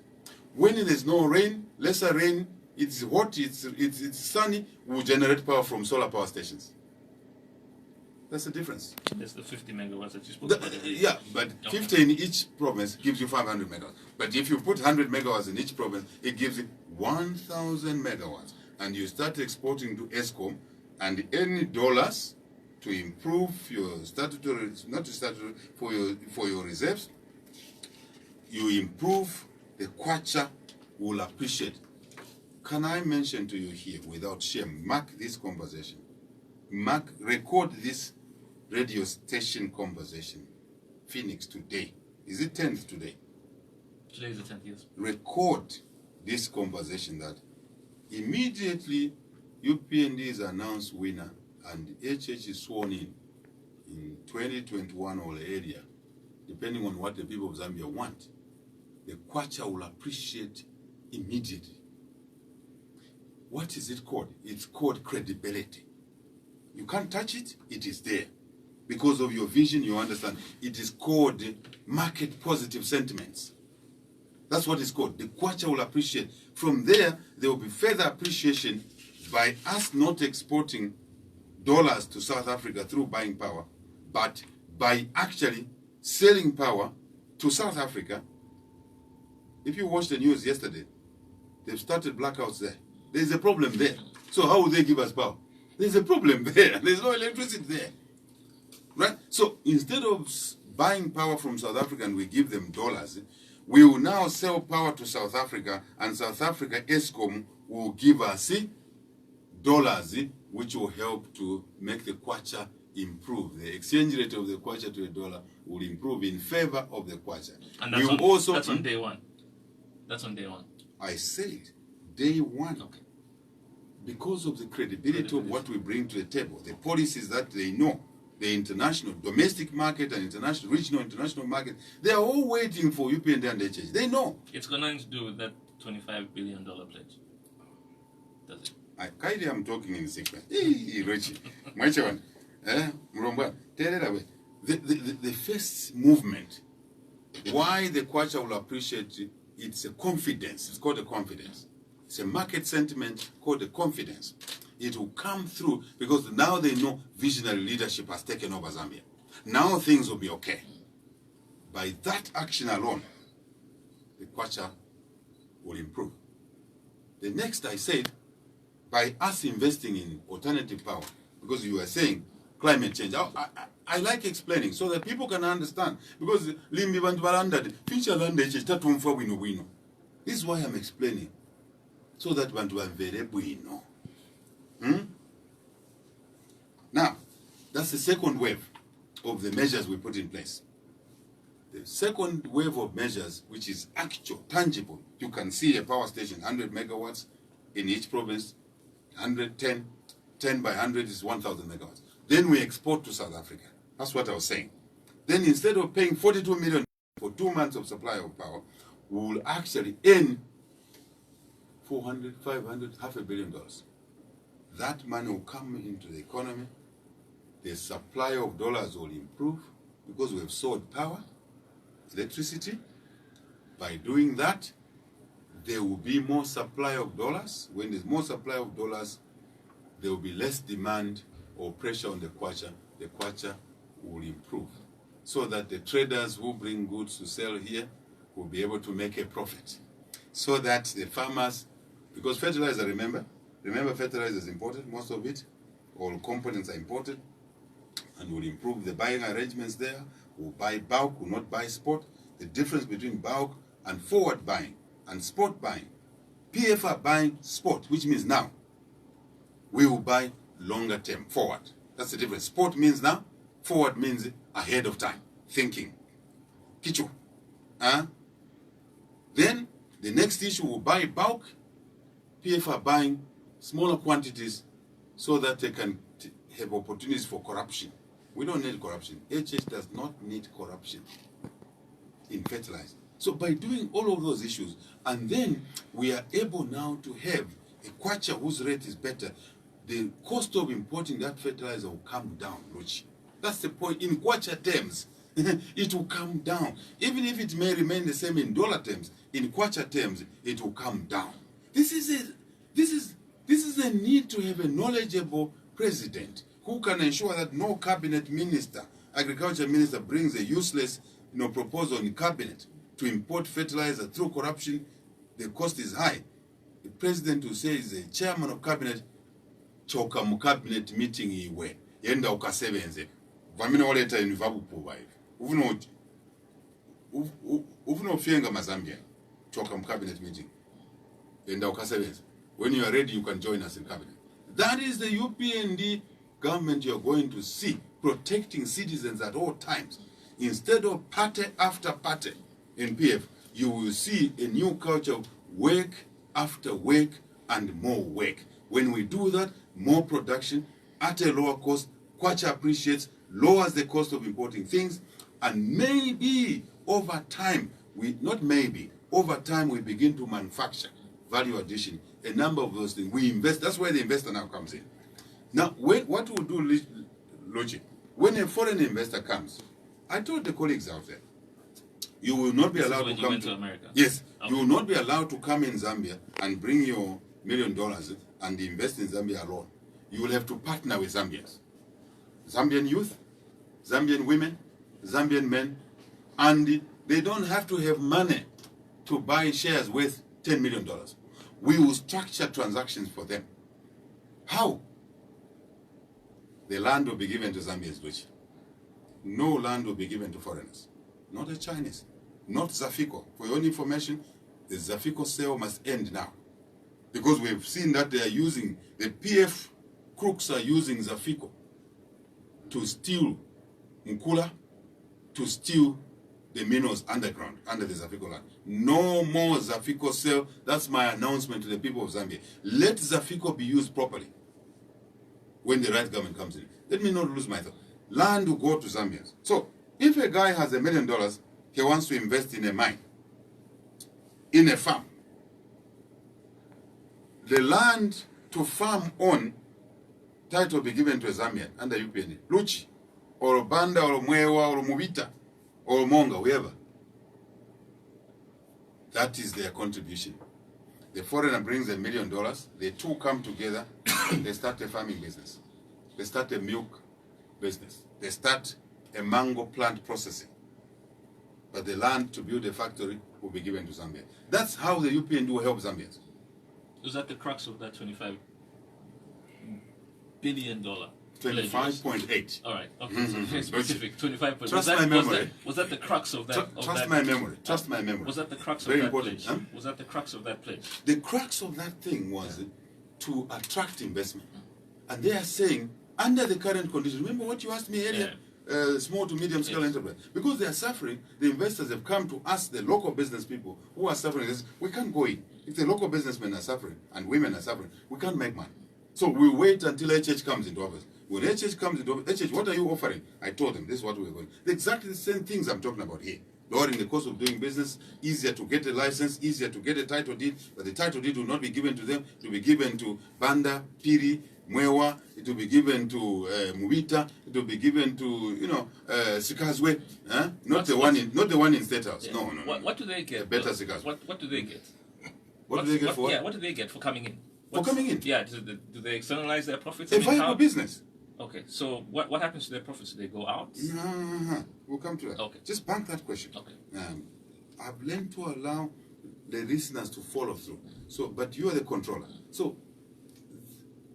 When there's no rain, lesser rain, it's hot, it's sunny, we will generate power from solar power stations. That's the difference. That's the 50 megawatts that you spoke about. Yeah, but 50 in each province gives you 500 megawatts. But if you put 100 megawatts in each province, it gives you 1,000 megawatts. And you start exporting to ESCOM, and any dollars to improve your statutory, not statutory, for your reserves, you improve, the Kwacha will appreciate. Can I mention to you here, without shame, mark this conversation, record this radio station conversation, Phoenix today. Is it 10th today? Today is the 10th, yes. Record this conversation that immediately UPND is announced winner and HH is sworn in 2021 or area, depending on what the people of Zambia want, the Kwacha will appreciate immediately. What is it called? It's called credibility. You can't touch it, it is there. Because of your vision, you understand. It is called market positive sentiments. That's what it's called. The Kwacha will appreciate. From there, there will be further appreciation by us not exporting dollars to South Africa through buying power, but by actually selling power to South Africa. If you watched the news yesterday, they've started blackouts there. There's a problem there. So how will they give us power? There's a problem there. There's no electricity there. Right? So instead of buying power from South Africa and we give them dollars, we will now sell power to South Africa, and South Africa ESCOM will give us dollars, which will help to make the Kwacha improve. The exchange rate of the Kwacha to a dollar will improve in favor of the Kwacha. And that's on day one. That's on day one. I said day one. Okay. Because of the credibility of what we bring to the table, the policies that they know, the international, domestic market and international, regional, international market, they are all waiting for UPND and HH. They know. It's got nothing to do with that $25 billion pledge. Does it? Kaidi, I'm talking in sequence. Richie, Maichawan, Mromba, tell it away. The first movement, why the Kwacha will appreciate it, it's a confidence. It's called a confidence. It's a market sentiment called a confidence. It will come through because now they know visionary leadership has taken over Zambia. Now things will be okay. By that action alone, the Kwacha will improve. The next I said, by us investing in alternative power, because you were saying climate change. I like explaining so that people can understand. Because Limbi Bantu future land wino. This is why I'm explaining. So that Bantu are very bueno. Now, that's the second wave of the measures we put in place. The second wave of measures, which is actual, tangible. You can see a power station, 100 megawatts in each province, 110, 10 by 100 is 1,000 megawatts. Then we export to South Africa. That's what I was saying. Then instead of paying 42 million for 2 months of supply of power, we will actually earn 400, 500, $500 million. That money will come into the economy. The supply of dollars will improve because we have sold power, electricity. By doing that, there will be more supply of dollars. When there's more supply of dollars, there will be less demand or pressure on the Kwacha. The Kwacha will improve so that the traders who bring goods to sell here will be able to make a profit. So that the farmers Because fertilizer, remember fertilizer is imported, most of it. All components are imported. And we'll improve the buying arrangements there. We'll buy bulk, we'll not buy spot. The difference between bulk and forward buying and spot buying. PF are buying spot, which means now. We will buy longer term, forward. That's the difference. Spot means now, forward means ahead of time, thinking. Kichu. Then, the next issue, we'll buy bulk. PF are buying smaller quantities so that they can have opportunities for corruption. We don't need corruption. HH does not need corruption in fertilizer. So by doing all of those issues, and then we are able now to have a kwacha whose rate is better, the cost of importing that fertilizer will come down, Luchi. That's the point. In kwacha terms, it will come down. Even if it may remain the same in dollar terms, in kwacha terms, it will come down. This is a need to have a knowledgeable president who can ensure that no cabinet minister, agriculture minister, brings a useless proposal in cabinet to import fertilizer through corruption. The cost is high. The president will say is a chairman of cabinet, choka mu cabinet meeting iwe, yenda ukasebenze. Vamina waleta univabu puwa hivi. Ufuna ufienga mazambia, choka mu cabinet meeting. Yenda ukasebenze. When you are ready, you can join us in cabinet. That is the UPND government you're going to see protecting citizens at all times. Instead of party after party in PF, you will see a new culture of work after work and more work. When we do that, more production at a lower cost, Kwacha appreciates, lowers the cost of importing things, and maybe over time, over time we begin to manufacture value addition, a number of those things. We invest, that's where the investor now comes in. Now, what we'll do, Logic, when a foreign investor comes, I told the colleagues out there, you will not be allowed to come to America. Yes, okay. You will not be allowed to come in Zambia and bring your $1 million and invest in Zambia alone. You will have to partner with Zambians. Zambian youth, Zambian women, Zambian men, and they don't have to have money to buy shares worth $10 million. We will structure transactions for them. How? The land will be given to Zambians, no land will be given to foreigners. Not the Chinese. Not Zafico. For your own information, the Zafico sale must end now. Because we've seen that they are using, the PF crooks are using Zafico to steal Mukula, to steal the minerals underground, under the Zafico land. No more Zafico sale. That's my announcement to the people of Zambia. Let Zafico be used properly when the right government comes in. Let me not lose my thought. Land will go to Zambians. So, if a guy has $1 million, he wants to invest in a mine, in a farm. The land to farm on, title will be given to a Zambian under UPND. Luchi, or Banda, or Mwewa, or Mubita, or Monga, whoever. That is their contribution. The foreigner brings $1 million, the two come together, they start a farming business. They start a milk business. They start a mango plant processing. But the land to build a factory will be given to Zambia. That's how the UPND will help Zambians. Is that the crux of that $25 billion? 25.8. All right. Okay. So very specific. 25. Trust my memory. Was that the crux of that? Trust my memory. Trust my memory. Was that the crux very of that important. pledge? Huh? Was that the crux of that pledge? The crux of that thing was to attract investment. And they are saying, under the current conditions, remember what you asked me earlier? Small to medium scale enterprise. Because they are suffering, the investors have come to us, the local business people who are suffering. We can't go in. If the local businessmen are suffering and women are suffering, we can't make money. So we wait until HH comes into office. When HH comes into office, HH, what are you offering? I told them, this is what we're going. Exactly the same things I'm talking about here. Lowering the cost of doing business, easier to get a license, easier to get a title deed, but the title deed will not be given to them. It will be given to Banda, Piri, Mwewa, it will be given to Mubita, it will be given to, Sikazwe, not the one in State House. Yeah. No. What do they get? Better Sikazwe. What do they get? What do they get for what? Yeah, what do they get for coming in? For coming in? Yeah, do they externalize their profits? A viable business. Okay, so what happens to their profits? Do they go out? We'll come to that. Okay. Just bank that question. Okay. I've learned to allow the listeners to follow through. So, but you are the controller. So,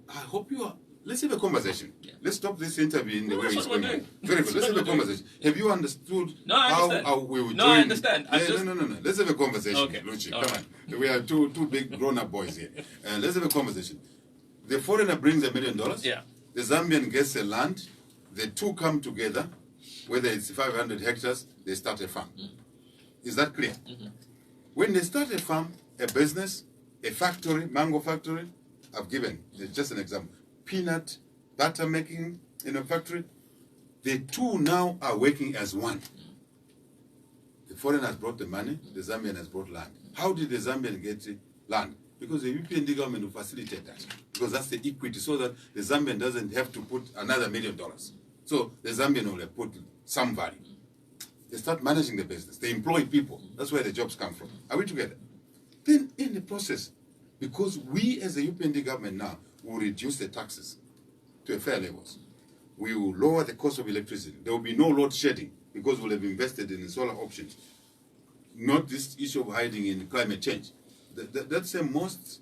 I hope you are. Let's have a conversation. Yeah. Let's stop this interview in the way That's it's what we're going. doing. Very good. Let's have a What we're conversation. Have you understood No, I understand. how we will No, join? I understand. I'm Yeah, just- no. Let's have a conversation, Okay. Luchi. All Come right. on. We are two big grown-up boys here. Let's have a conversation. The foreigner brings $1 million. Yeah. The Zambian gets a land. The two come together. Whether it's 500 hectares, they start a farm. Is that clear? When they start a farm, a business, a factory, mango factory, I've given just an example, peanut butter making in a factory, the two now are working as one. The foreigner has brought the money, the Zambian has brought land. How did the Zambian get land? Because the UPND government will facilitate that. Because that's the equity, so that the Zambian doesn't have to put another $1 million. So the Zambian will have put some value. They start managing the business. They employ people. That's where the jobs come from. Are we together? Then in the process, because we as the UPND government now will reduce the taxes to a fair levels. We will lower the cost of electricity. There will be no load shedding because we'll have invested in the solar options. Not this issue of hiding in climate change. That's the most,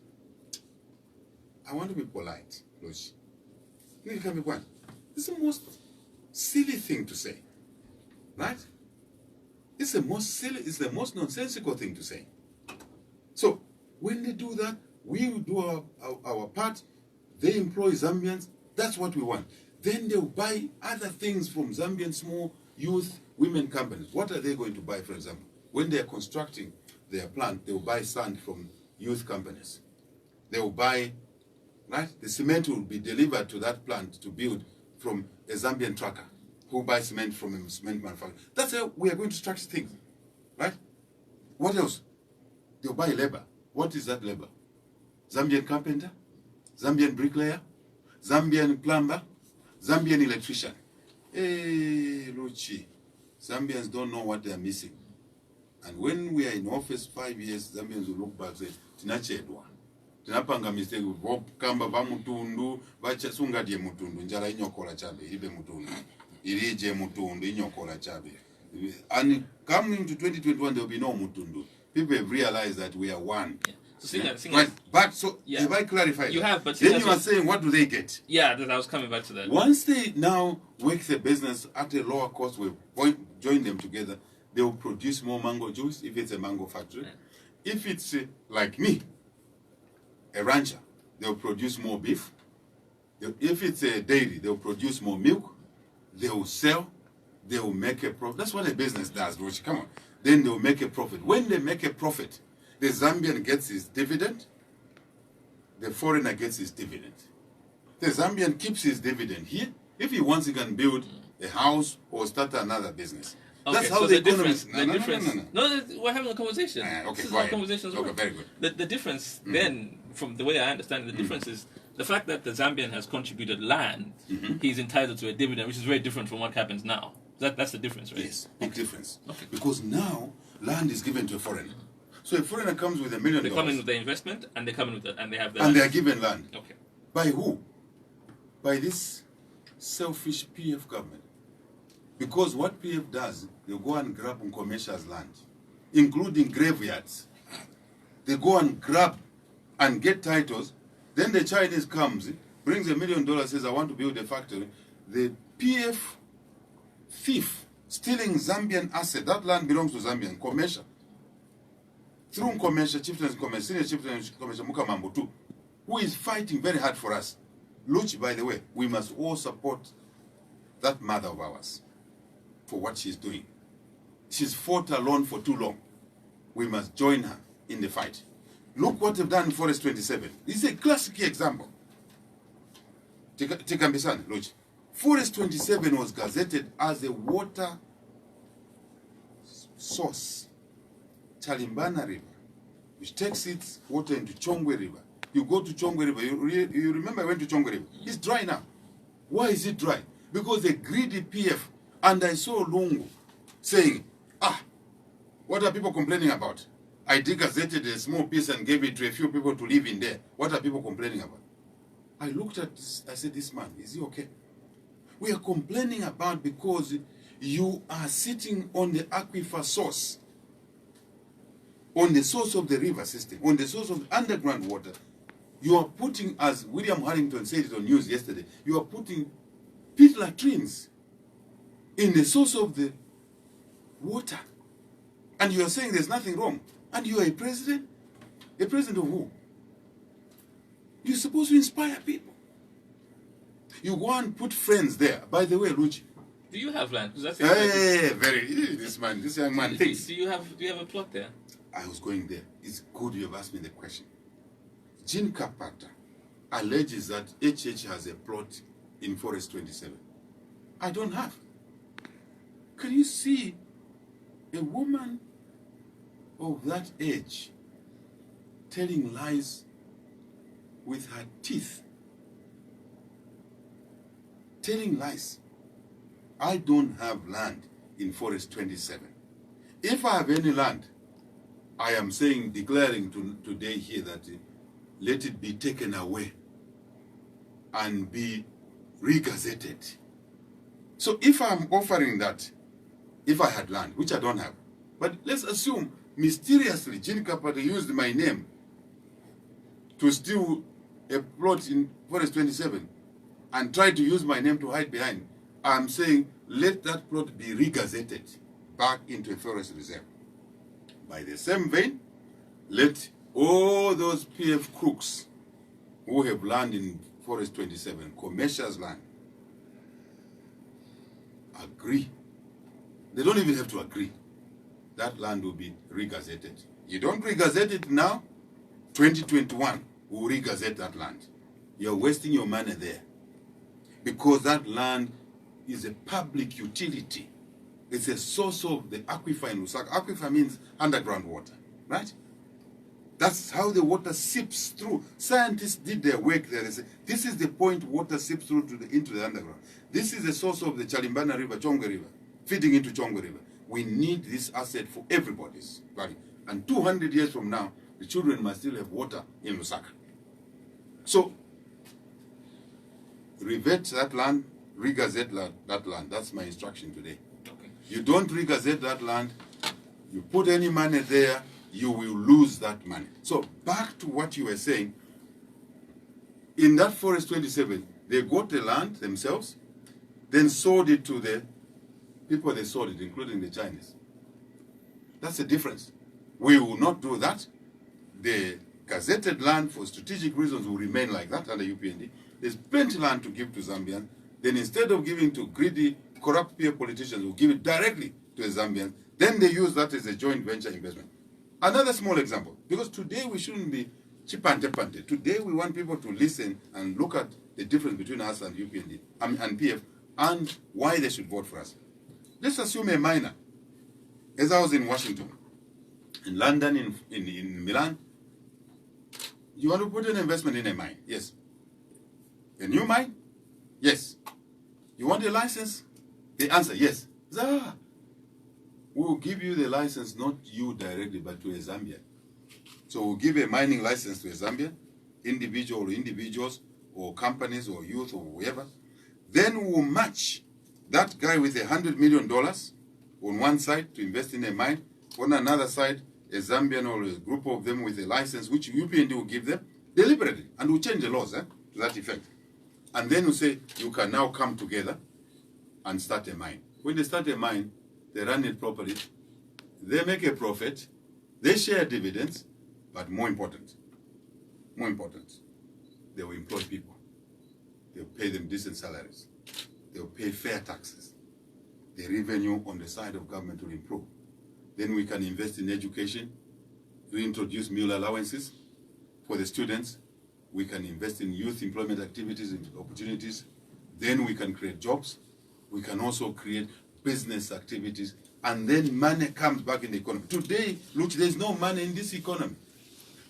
I want to be polite, Loshi. It's the most silly thing to say, right? It's the most silly, it's the most nonsensical thing to say. So when they do that, we will do our part. They employ Zambians. That's what we want. Then they'll buy other things from Zambian small youth women companies. What are they going to buy, for example? When they are constructing their plant, they will buy sand from youth companies. They will buy, right? The cement will be delivered to that plant to build from a Zambian trucker who buys cement from a cement manufacturer. That's how we are going to structure things, right? What else? They'll buy labor. What is that labor? Zambian carpenter, Zambian bricklayer, Zambian plumber, Zambian electrician. Hey, Luchi, Zambians don't know what they are missing. And when we are in office 5 years, Zambians will look back and say, tinachedwa. Tinapanga mistake, kamba va mutundu, vacha sungadye mutundu, njala inyokola chabe, ilibe mutundu. Ilije mutundu, inyokola chabe. And coming to 2021, there will be no mutundu. People have realized that we are one. Yeah. So Right. But so, Yeah. have I clarified You that? have, but then you are saying, what do they get? Yeah, that I was coming back to that. Once they now work the business at a lower cost, we join them together, they will produce more mango juice if it's a mango factory. Yeah. If it's like me, a rancher, they'll produce more beef. If it's a dairy, they'll produce more milk. They will sell. They will make a profit. That's what a business does, Rochi. Come on. Then they will make a profit. When they make a profit, the Zambian gets his dividend. The foreigner gets his dividend. The Zambian keeps his dividend here. If he wants, he can build a house or start another business. Okay, That's how so the the economy. difference. No, we're having a conversation. Okay, This is go how ahead. conversations Okay, work. very good. The difference then, from the way I understand it, the difference is the fact that the Zambian has contributed land, he's entitled to a dividend, which is very different from what happens now. That's the difference, right? Yes, big difference. Okay. Because now land is given to a foreigner. So a foreigner comes with $1 million. They come in with the investment, and they come in with and they have the and they are land. given land. Okay. By who? By this selfish PF government. Because what PF does, they go and grab Nkomesha's land, including graveyards. They go and grab and get titles. Then the Chinese comes, brings $1 million, says, I want to build a factory. The PF thief stealing Zambian asset. That land belongs to Zambian, Nkomesha. Through Nkomesha, Chieftains Nkomesha, Senior Chieftains Nkomesha Mukamambo too, who is fighting very hard for us. Luchi, by the way, we must all support that mother of ours for what she's doing. She's fought alone for too long. We must join her in the fight. Look what they've done in Forest 27. This is a classic example. Tikambisani, Luchi. Forest 27 was gazetted as a water source. Chalimbana River, which takes its water into Chongwe River. You go to Chongwe River, you remember I went to Chongwe River. It's dry now. Why is it dry? Because the greedy PF, and I saw Lungu saying, what are people complaining about? I degazetted a small piece and gave it to a few people to live in there. What are people complaining about? I looked at this, I said, this man, is he okay? We are complaining about because you are sitting on the aquifer source. on the source of the river system, on the source of the underground water, you are putting, as William Harrington said it on news yesterday, you are putting pit latrines in the source of the water. And you are saying there's nothing wrong. And you are a president? A president of who? You're supposed to inspire people. You go and put friends there. By the way, Luchi. Do you have land? This young man thinks. Do you have a plot there? I was going there. It's good you have asked me the question. Jean Kapata alleges that HH has a plot in Forest 27. I don't have. Can you see a woman of that age telling lies with her teeth? Telling lies. I don't have land in Forest 27. If I have any land, I am saying, declaring today here that let it be taken away and be regazetted. So if I'm offering that, if I had land, which I don't have, but let's assume mysteriously Jean Kapata used my name to steal a plot in Forest 27 and tried to use my name to hide behind, I'm saying let that plot be regazetted back into a forest reserve. By the same vein, let all those PF crooks who have land in Forest 27, commercial's land, agree. They don't even have to agree. That land will be regazetted. You don't regazette it now, 2021, we'll regazette that land. You're wasting your money there. Because that land is a public utility. It's a source of the aquifer in Lusaka. Aquifer means underground water, right? That's how the water seeps through. Scientists did their work there. They say, this is the point water seeps through into the underground. This is the source of the Chalimbana River, Chongwe River, feeding into Chongwe River. We need this asset for everybody's value. And 200 years from now, the children must still have water in Lusaka. So, revert that land, regazette that land. That's my instruction today. Okay. You don't regazette that land, you put any money there, you will lose that money. So back to what you were saying, in that Forest 27, they got the land themselves, then sold it to the people they sold it, including the Chinese. That's the difference. We will not do that. The gazetted land for strategic reasons will remain like that under UPND. There's plenty of land to give to Zambians. Then instead of giving to greedy, corrupt peer politicians, we'll give it directly to the Zambians. Then they use that as a joint venture investment. Another small example, because today we shouldn't be chipante-pante. Today we want people to listen and look at the difference between us and UPND and PF and why they should vote for us. Let's assume a miner, as I was in Washington, in London, in Milan. You want to put an investment in a mine? Yes. A new mine? Yes. You want a license? The answer, yes. We'll give you the license, not you directly, but to a Zambian. So we'll give a mining license to a Zambian, individual or individuals, or companies, or youth, or whoever. Then we'll match that guy with $100 million on one side to invest in a mine, on another side, a Zambian or a group of them with a license, which UPND will give them deliberately, and we'll change the laws to that effect. And then we'll say, you can now come together and start a mine. When they start a mine, they run it properly, they make a profit, they share dividends, but more important, they will employ people. They'll pay them decent salaries. They'll pay fair taxes. The revenue on the side of government will improve. Then we can invest in education, reintroduce meal allowances for the students. We can invest in youth employment activities and opportunities. Then we can create jobs. We can also create business activities. And then money comes back in the economy. Today, look, there's no money in this economy.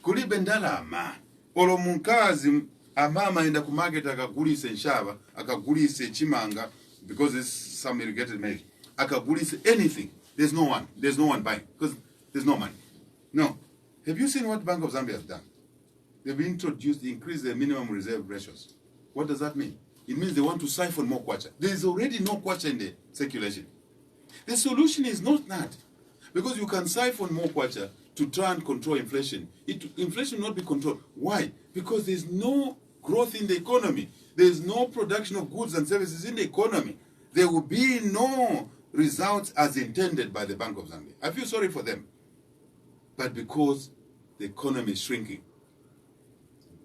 Kuli bendala ama. Olo munkazi amama enda ku market akagulise nshaba, akagulise chimanga, because it's some irrigated milk. Akagulise anything. There's no one buying, because there's no money. No. Have you seen what Bank of Zambia has done? They've increased the minimum reserve ratios. What does that mean? It means they want to siphon more kwacha. There is already no kwacha in the circulation. The solution is not that. Because you can siphon more kwacha, to try and control inflation. Inflation will not be controlled. Why? Because there's no growth in the economy. There's no production of goods and services in the economy. There will be no results as intended by the Bank of Zambia. I feel sorry for them. But because the economy is shrinking.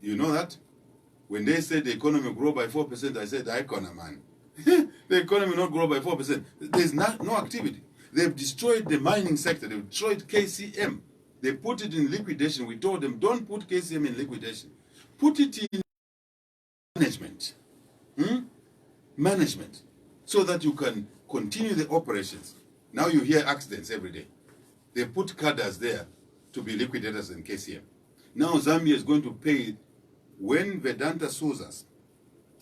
You know that? When they said the economy will grow by 4%, I said, "Icona, man." The economy will not grow by 4%. There's no activity. They've destroyed the mining sector. They've destroyed KCM. They put it in liquidation. We told them, don't put KCM in liquidation. Put it in management. Management. So that you can continue the operations. Now you hear accidents every day. They put cadres there to be liquidators in KCM. Now Zambia is going to pay, when Vedanta sues us,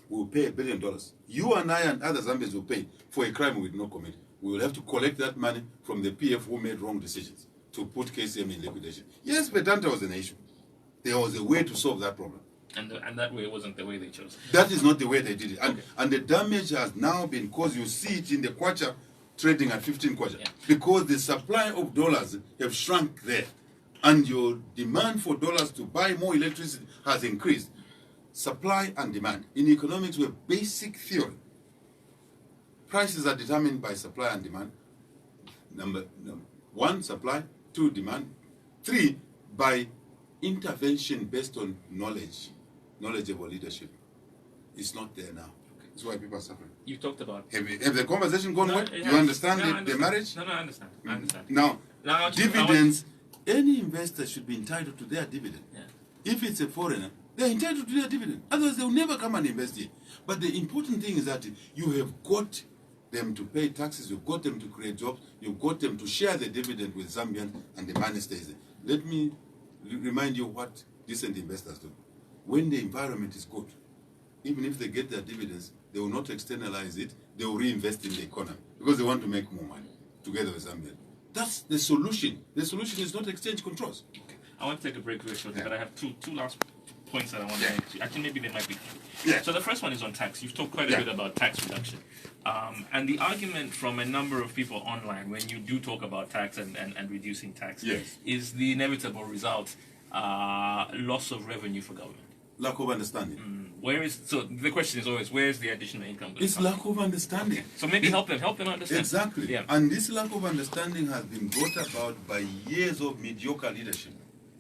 we'll pay $1 billion. You and I and other Zambians will pay for a crime we did not commit. We will have to collect that money from the PF who made wrong decisions to put KCM in liquidation. Yes, Vedanta was an issue. There was a way to solve that problem. And that way wasn't the way they chose. That is not the way they did it. Okay. And the damage has now been caused. You see it in the kwacha trading at 15 kwacha. Yeah. Because the supply of dollars have shrunk there. And your demand for dollars to buy more electricity has increased. Supply and demand. In economics, we have basic theory. Prices are determined by supply and demand. Number one, supply. Two, demand. Three, by intervention based on knowledgeable leadership. It's not there now. That's why people are suffering. You talked about... Have the conversation gone well? it You has. understand No, I the marriage? No, I understand. I understand. Now, Now, dividends, any investor should be entitled to their dividend. Yeah. If it's a foreigner, they're entitled to their dividend. Otherwise, they'll never come and invest here. But the important thing is that you have got them to pay taxes, you've got them to create jobs, you've got them to share the dividend with Zambians, and the money stays there. Let me remind you what decent investors do. When the environment is good, even if they get their dividends, they will not externalize it, they will reinvest in the economy because they want to make more money together with Zambia. That's the solution. The solution is not exchange controls. Okay. I want to take a break very shortly, Yeah. but I have two last points that I want to make. I think maybe they might be. Yeah. So the first one is on tax. You've talked quite a Yeah. bit about tax reduction. And the argument from a number of people online when you do talk about tax and reducing tax Yes. is the inevitable result, loss of revenue for government. Lack of understanding. So the question is always, where is the additional income going to It's come? lack of understanding. So maybe help them understand. Exactly. Yeah. And this lack of understanding has been brought about by years of mediocre leadership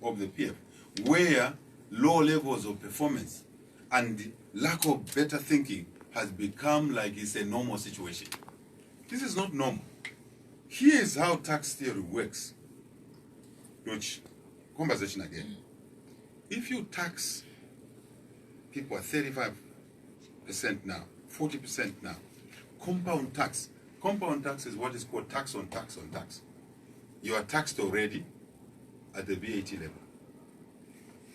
of the PF, where low levels of performance and lack of better thinking has become like it's a normal situation. This is not normal. Here's how tax theory works. Which, conversation again. If you tax people at 35% now, 40% now, compound tax. Compound tax is what is called tax on tax on tax. You are taxed already at the VAT level.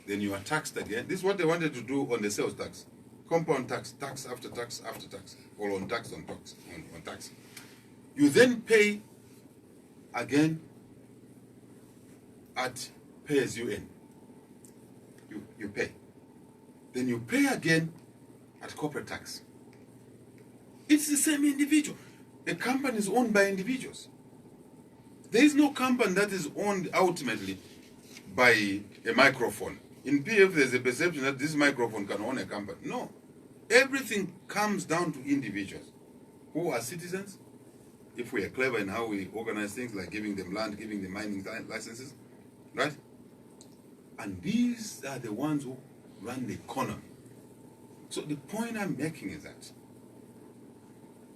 Then you are taxed again. This is what they wanted to do on the sales tax. Compound tax, tax after tax after tax, or on tax on tax on tax. You then pay again at pay as you earn. You pay. Then you pay again at corporate tax. It's the same individual. A company is owned by individuals. There is no company that is owned ultimately by a microphone. In PF, there's a perception that this microphone can own a company. No. Everything comes down to individuals who are citizens. If we are clever in how we organize things, like giving them land, giving them mining licenses, right? And these are the ones who run the economy. So the point I'm making is that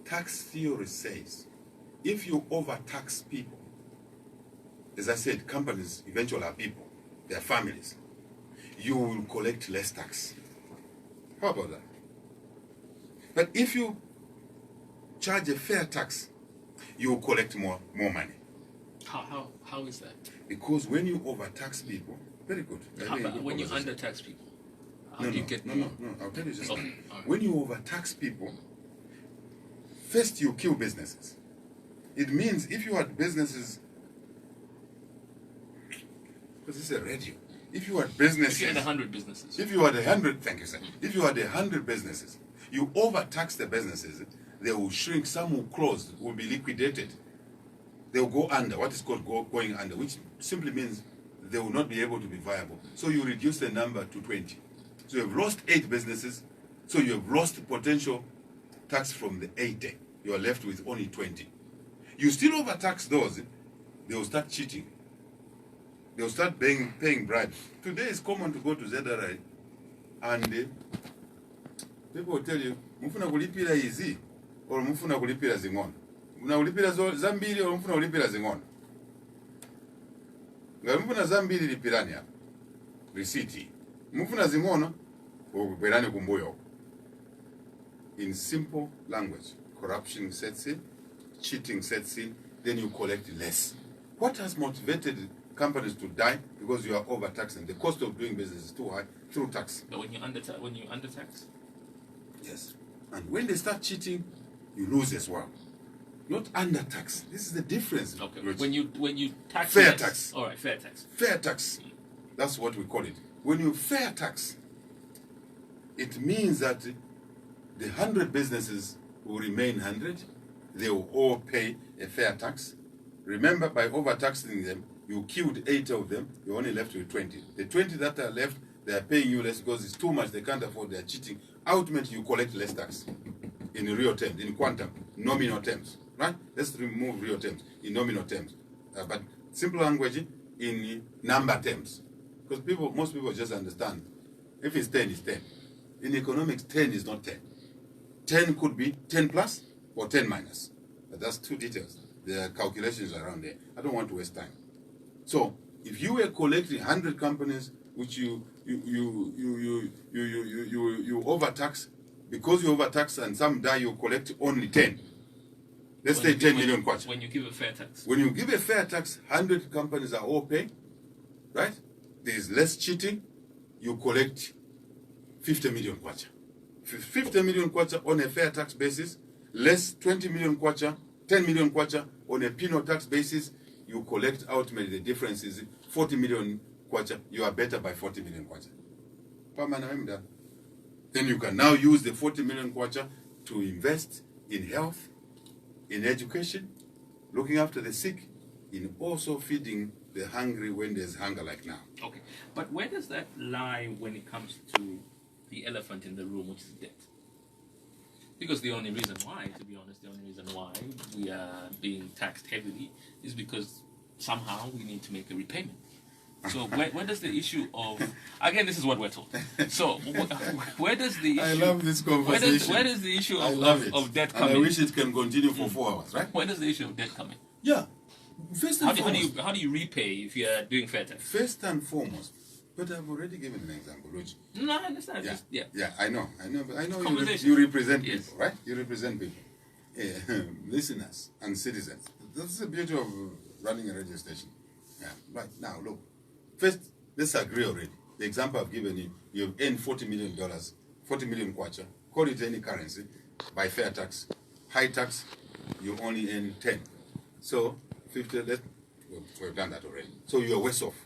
tax theory says if you overtax people, as I said, companies eventually are people, their families, you will collect less tax. How about that? But if you charge a fair tax, you will collect more money. How is that? Because when you overtax people, very good. When you undertax people, how do you get no, I'll tell you just Okay, now. all right. When you overtax people, first you kill businesses. It means if you had businesses, because this is a radio. If you had businesses, If you had 100 businesses, if you had 100, thank you, sir. If you had 100 businesses, you overtax the businesses, they will shrink. Some will close, will be liquidated. They will go under. What is called going under, which simply means they will not be able to be viable. So you reduce the number to 20. So you have lost 8 businesses. So you have lost potential tax from the 80. You are left with only 20. You still overtax those, they will start cheating. They will start paying bribes. Today it's common to go to ZRI and people will tell you, mufuna kulipira izi or mufuna kulipira zing'ono. Mufuna kulipira zambili or mufuna kulipira zing'ono. Nga mufuna zambili lipirani hapa. Receipt. Mufuna zing'ono ukupirani kumbuyo. In simple language, corruption sets in, cheating sets in, then you collect less. What has motivated companies to die? Because you are overtaxing. The cost of doing business is too high through tax. But when you undertax? Yes. And when they start cheating, you lose as well. Not undertax. This is the difference. Okay. When you tax fair less. tax. All right, fair tax. Fair tax. That's what we call it. When you fair tax, it means that the 100 businesses will remain 100. They will all pay a fair tax. Remember, by overtaxing them, you killed 8 of them. You're only left with 20. The 20 that are left, they are paying you less because it's too much. They can't afford. They are cheating. Ultimately, you collect less tax in real terms, in quantum, nominal terms. Right? Let's remove real terms in nominal terms. But simple language in number terms. Because most people just understand. If it's 10, it's 10. In economics, 10 is not 10. 10 could be 10 plus or 10 minus. But that's two details. There are calculations around there. I don't want to waste time. So if you were collecting 100 companies which you overtax, because you overtax and some die, you collect only 10. Let's say 10 million kwacha. When you give a fair tax. When you give a fair tax, 100 companies are all paying, right? There is less cheating. You collect 50 million kwacha. 50 million kwacha on a fair tax basis, less 20 million kwacha, 10 million kwacha on a penal tax basis, you collect ultimately the difference is 40 million kwacha. You are better by 40 million kwacha. Then you can now use the 40 million kwacha to invest in health, in education, looking after the sick, in also feeding the hungry when there's hunger like now. Okay, but where does that lie when it comes to the elephant in the room, which is debt? Because the only reason why, to be honest, the only reason why we are being taxed heavily is because somehow we need to make a repayment. So where does the issue of, again, this is what we're told. So where does the issue... I love this conversation. Where does the issue of debt come and in? I wish it can continue for 4 hours, right? Where does the issue of debt come in? Yeah. First and foremost, how do you repay if you're doing fair tax? First and foremost, but I've already given an example, Luigi. No, I understand. Yeah, I know. But I know Conversation. you represent Yes. people, right? You represent people. Listeners and citizens. That's the beauty of running a radio station. Yeah. Right now, look. First, let's agree already. The example I've given you, you've earned $40 million, 40 million kwacha, call it any currency, by fair tax. High tax, you only earn 10. So, 50, we've done that already. So you're worse off.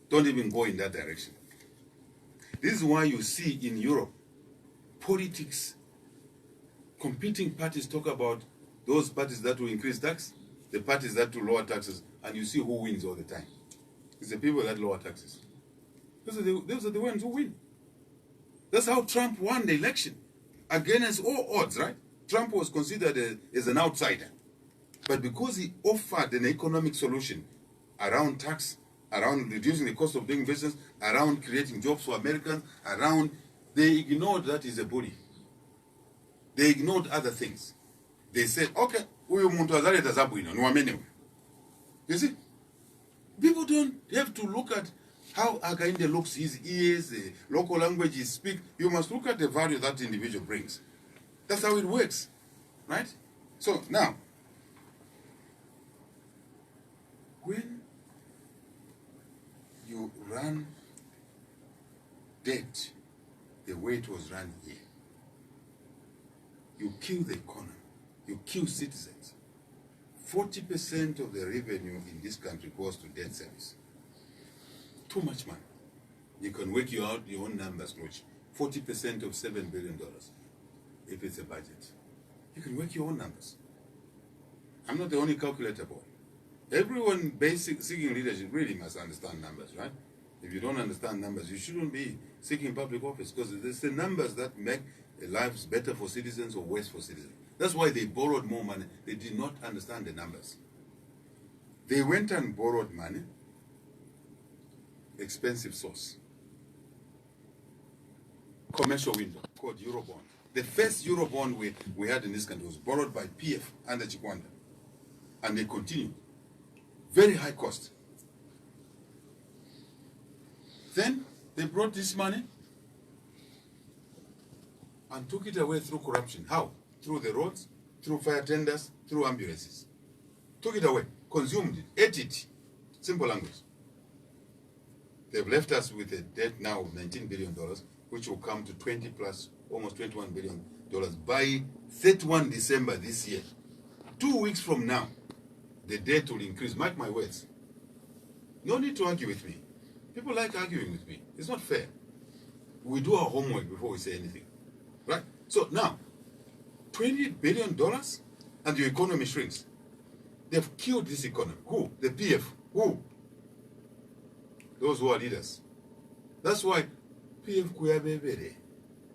Don't even go in that direction. This is why you see in Europe, politics, competing parties talk about those parties that will increase tax, the parties that will lower taxes, and you see who wins all the time. It's the people that lower taxes. Those are the ones who win. That's how Trump won the election. Against all odds, right? Trump was considered as an outsider. But because he offered an economic solution around tax, around reducing the cost of doing business, around creating jobs for Americans, they ignored that he's a bully. They ignored other things. They said, okay, you see? People don't have to look at how Hakainde looks, his ears, the local language he speaks. You must look at the value that individual brings. That's how it works, right? So now, when you run debt the way it was run here, you kill the economy, you kill citizens. 40% of the revenue in this country goes to debt service. Too much money. You can work out your own numbers, Roach. 40% of $7 billion, if it's a budget. You can work your own numbers. I'm not the only calculator boy. Everyone seeking leadership really must understand numbers, right? If you don't understand numbers, you shouldn't be seeking public office, because it's the numbers that make lives better for citizens or worse for citizens. That's why they borrowed more money. They did not understand the numbers. They went and borrowed money, expensive source, commercial window called Eurobond. The first Eurobond we had in this country was borrowed by PF under Chikwanda, and they continued. Very high cost. Then they brought this money and took it away through corruption. How? Through the roads, through fire tenders, through ambulances. Took it away, consumed it, ate it. Simple language. They've left us with a debt now of $19 billion, which will come to 20 plus, almost $21 billion by 31 December this year. 2 weeks from now, the debt will increase. Mark my words. No need to argue with me. People like arguing with me. It's not fair. We do our homework before we say anything. Right? So now, $20 billion and your economy shrinks. They've killed this economy. Who? The PF. Who? Those who are leaders. That's why PF kuyabebere.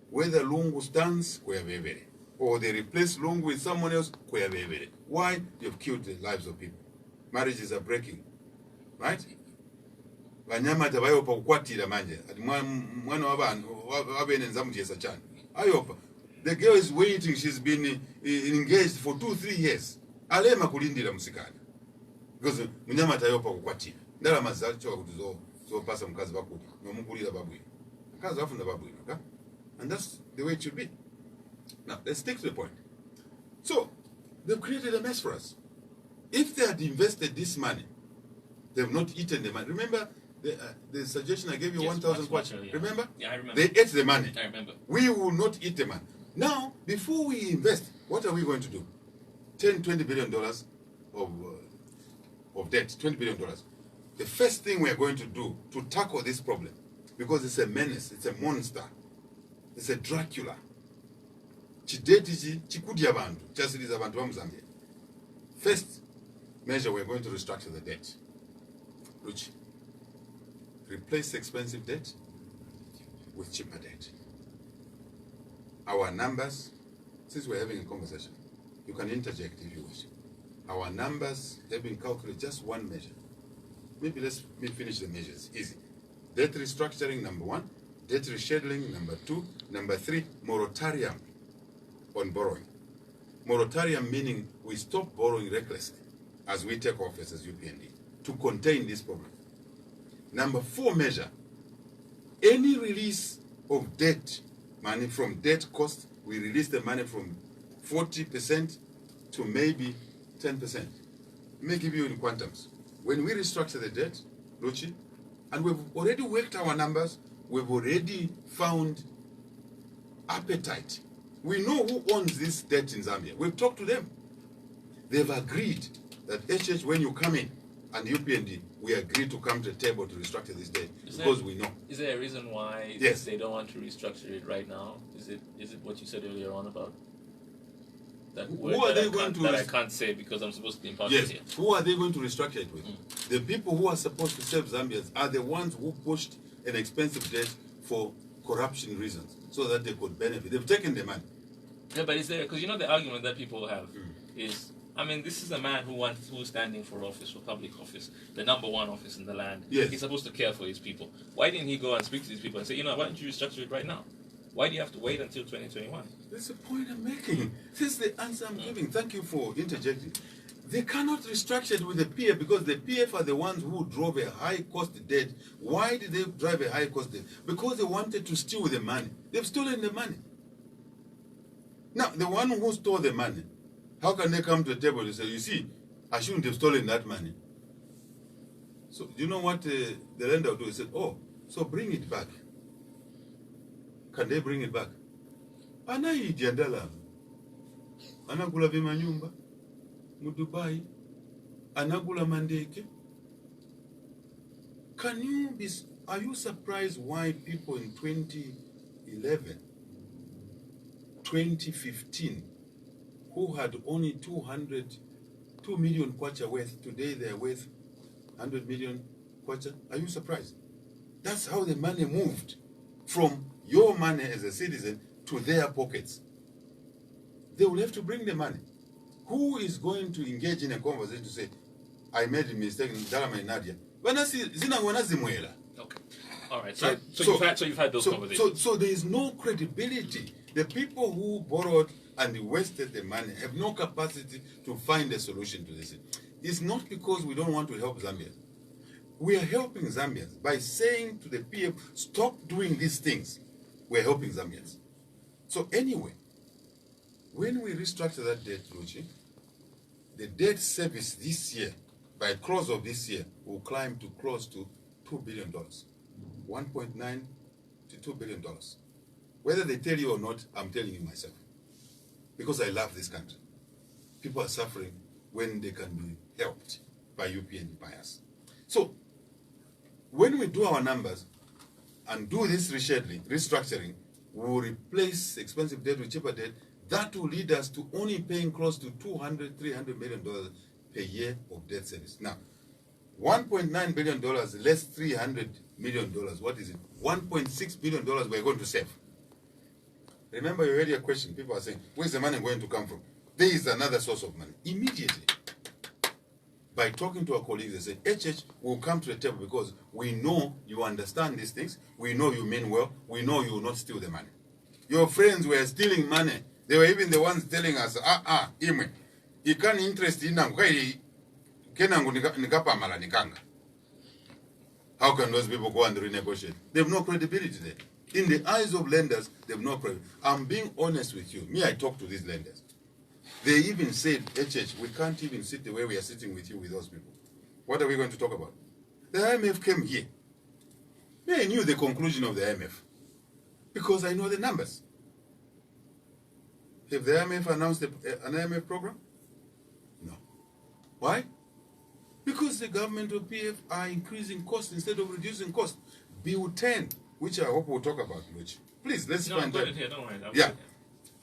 Whether Lungu stands, kuyabebere. Or they replace Lungu with someone else, kuyabebere. Why? They've killed the lives of people. Marriages are breaking. Right? Vanyamata vayopa kukwatira manje. Mwana wabene nzamuchesa chani. Ayopa. The girl is waiting. She's been engaged for 2-3 years. Alema kulindira musikana. Because mnyamata yopa kukwatira. Ndala mazacho kuti zo pasa mkazi bakudi. Nomukulira babwi. Mkazi afunda babwi. Okay? And that's the way it should be. Now, let's stick to the point. So, they've created a mess for us. If they had invested this money, they've not eaten the money. Remember the suggestion I gave you, yes, 1,000 kwacha? Remember? Yeah, I remember. They ate the money. I remember. We will not eat the money. Now, before we invest, what are we going to do? $20 billion of debt, $20 billion. The first thing we are going to do to tackle this problem, because it's a menace, it's a monster, it's a Dracula. Chikudya bantu, chasiriza bantu wa Mzambia. First measure, we're going to restructure the debt. Which replace expensive debt with cheaper debt. Our numbers, since we're having a conversation, you can interject if you wish. Our numbers have been calculated, just one measure. Maybe let me finish the measures. Easy. Debt restructuring, number 1. Debt rescheduling, number 2. Number 3, moratorium on borrowing. Moratorium meaning we stop borrowing recklessly as we take office as UPND to contain this problem. Number 4 measure, any release of debt, money from debt cost, we release the money from 40% to maybe 10%. Let me give you in quantums. When we restructure the debt, Luchi, and we've already worked our numbers, we've already found appetite. We know who owns this debt in Zambia. We've talked to them. They've agreed that HH, when you come in, and UPND, we agreed to come to the table to restructure this debt because we know. Is there a reason why yes, they don't want to restructure it right now? Is it what you said earlier on about that word who are they going to that I can't say because I'm supposed to be in part yes, here? Who are they going to restructure it with? The people who are supposed to save Zambians are the ones who pushed an expensive debt for corruption reasons so that they could benefit. They've taken the money. Yeah, but is there, because you know the argument that people have is, I mean, this is a man who's standing for office, for public office, the number 1 office in the land. Yes. He's supposed to care for his people. Why didn't he go and speak to these people and say, why don't you restructure it right now? Why do you have to wait until 2021? That's the point I'm making. This is the answer I'm giving. Thank you for interjecting. They cannot restructure it with the PF because the PF are the ones who drove a high-cost debt. Why did they drive a high-cost debt? Because they wanted to steal the money. They've stolen the money. Now, the one who stole the money, how can they come to the table and say, you see, I shouldn't have stolen that money? So, you know what the lender will do? He said, oh, so bring it back. Can they bring it back? Anaidi andala. Anakula vimanyumba. Mu Dubai. Anakula mandeke. Are you surprised why people in 2011, 2015, who had only 200 2 million kwacha worth. Today they're worth 100 million kwacha. Are you surprised? That's how the money moved from your money as a citizen to their pockets. They will have to bring the money. Who is going to engage in a conversation to say, I made a mistake in Dalama and Nadia? Okay. All right. So you've had those conversations. So there is no credibility. The people who borrowed and wasted the money have no capacity to find a solution to this. It's not because we don't want to help Zambians. We are helping Zambians by saying to the PF, stop doing these things. We're helping Zambians. So anyway, when we restructure that debt, Luchi, the debt service this year, by close of this year, will climb to close to $2 billion. 1.9 to $2 billion. Whether they tell you or not, I'm telling you myself. Because I love this country. People are suffering when they can be helped by UPND, by us. So, when we do our numbers and do this restructuring, we will replace expensive debt with cheaper debt. That will lead us to only paying close to $200–300 million per year of debt service. Now, $1.9 billion less $300 million, what is it? $1.6 billion we're going to save. Remember your earlier question, people are saying, where's the money going to come from? There is another source of money. Immediately, by talking to our colleagues, they say, HH will come to the table because we know you understand these things, we know you mean well, we know you will not steal the money. Your friends were stealing money. They were even the ones telling us, Imwe, you can't interest in nikanga. How can those people go and renegotiate? They have no credibility there. In the eyes of lenders, they have no credibility. I'm being honest with you. Me, I talk to these lenders. They even said, HH, we can't even sit the way we are sitting with you with those people. What are we going to talk about? The IMF came here. I knew the conclusion of the IMF because I know the numbers. Have the IMF announced an IMF program? No. Why? Because the government of PF are increasing costs instead of reducing costs. Bill 10, which I hope we'll talk about, Luchi. Please, let's find out. Here, don't worry. Yeah.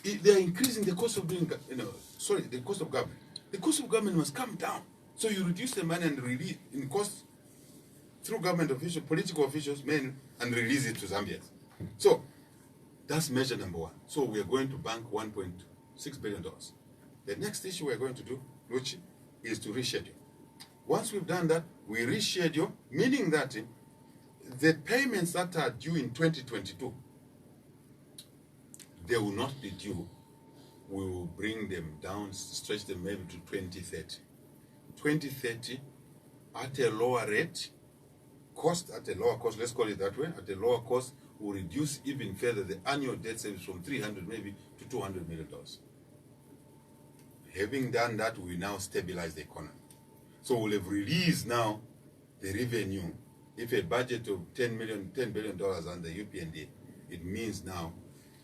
They are increasing the cost of doing, the cost of government. The cost of government must come down. So you reduce the money and release in costs through government officials, political officials, men, and release it to Zambians. So that's measure number one. So we are going to bank $1.6 billion. The next issue we're going to do, Luchi, is to reschedule. Once we've done that, we reschedule, meaning that the payments that are due in 2022, they will not be due. We will bring them down, stretch them maybe to 2030. 2030, at a lower rate, at a lower cost, let's call it that way, at a lower cost, will reduce even further the annual debt service from 300 maybe to $200 million. Having done that, we now stabilize the economy. So we'll have released now the revenue. If a budget of $10 billion under UPND, it means now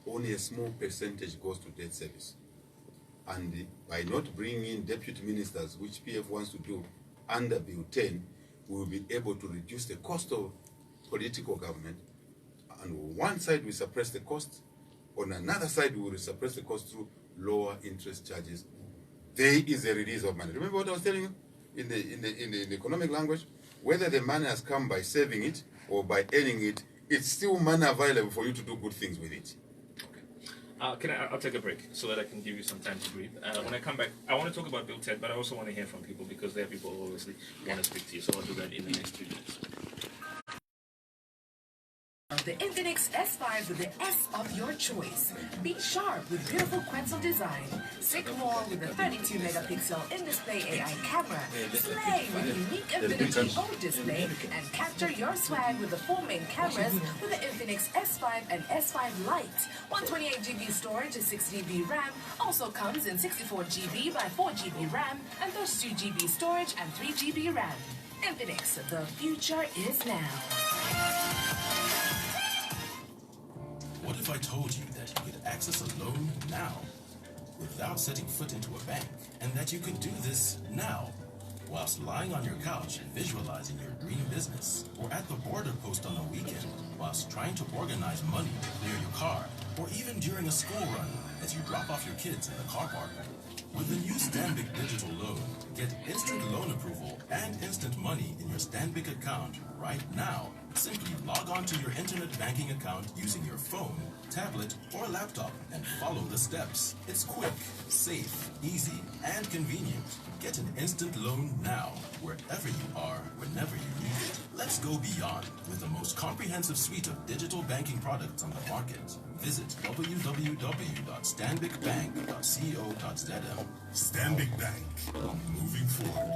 only a small percentage goes to debt service. And by not bringing in deputy ministers, which PF wants to do under Bill 10, we will be able to reduce the cost of political government. And on one side, we suppress the cost. On another side, we will suppress the cost through lower interest charges. There is a release of money. Remember what I was telling you in the economic language? Whether the money has come by saving it or by earning it, it's still money available for you to do good things with it. I'll take a break so that I can give you some time to breathe. When I come back, I want to talk about Bill 10, but I also want to hear from people because there are people who obviously want to speak to you. So I'll do that in the next 3 minutes. The Infinix S5 with the S of your choice. Be sharp with beautiful Quetzal design. Sycamore with the 32-megapixel in-display AI camera. Slay with unique Infinity O display. And capture your swag with the 4 main cameras with the Infinix S5 and S5 Lite. 128GB storage and 6GB RAM. Also comes in 64GB by 4GB RAM and 32GB storage and 3GB RAM. Infinix, the future is now. What if I told you that you could access a loan now without setting foot into a bank, and that you could do this now whilst lying on your couch and visualizing your dream business, or at the border post on a weekend whilst trying to organize money to clear your car, or even during a school run as you drop off your kids in the car park? With the new Stanbic Digital Loan, get instant loan approval and instant money in your Stanbic account right now. Simply log on to your internet banking account using your phone, tablet, or laptop and follow the steps. It's quick, safe, easy, and convenient. Get an instant loan now, wherever you are, whenever you need it. Let's go beyond with the most comprehensive suite of digital banking products on the market. Visit www.stanbicbank.co.zm. Stanbic Bank, moving forward.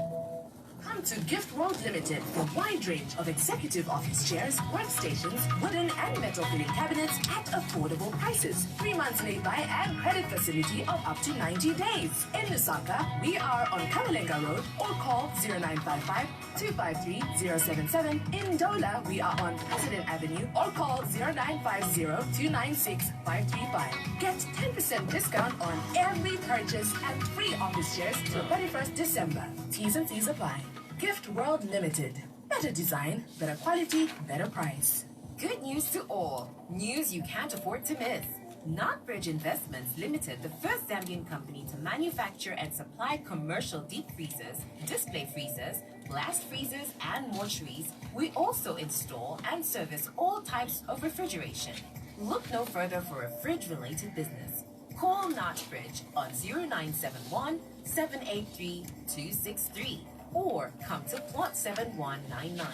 Come to Gift World Limited for a wide range of executive office chairs, workstations, wooden and metal filling cabinets at affordable prices. 3 months lay-by and credit facility of up to 90 days. In Lusaka, we are on Kamalenga Road or call 0955-253-077. In Dola, we are on President Avenue or call 0950-296-535. Get 10% discount on every purchase and free office chairs till 31st December. T's and C's apply. Gift World Limited. Better design, better quality, better price. Good news to all. News you can't afford to miss. Notbridge Investments Limited, the first Zambian company to manufacture and supply commercial deep freezers, display freezers, blast freezers, and mortuaries. We also install and service all types of refrigeration. Look no further for a fridge-related business. Call Notbridge on 0971 783 263 or come to plot 7199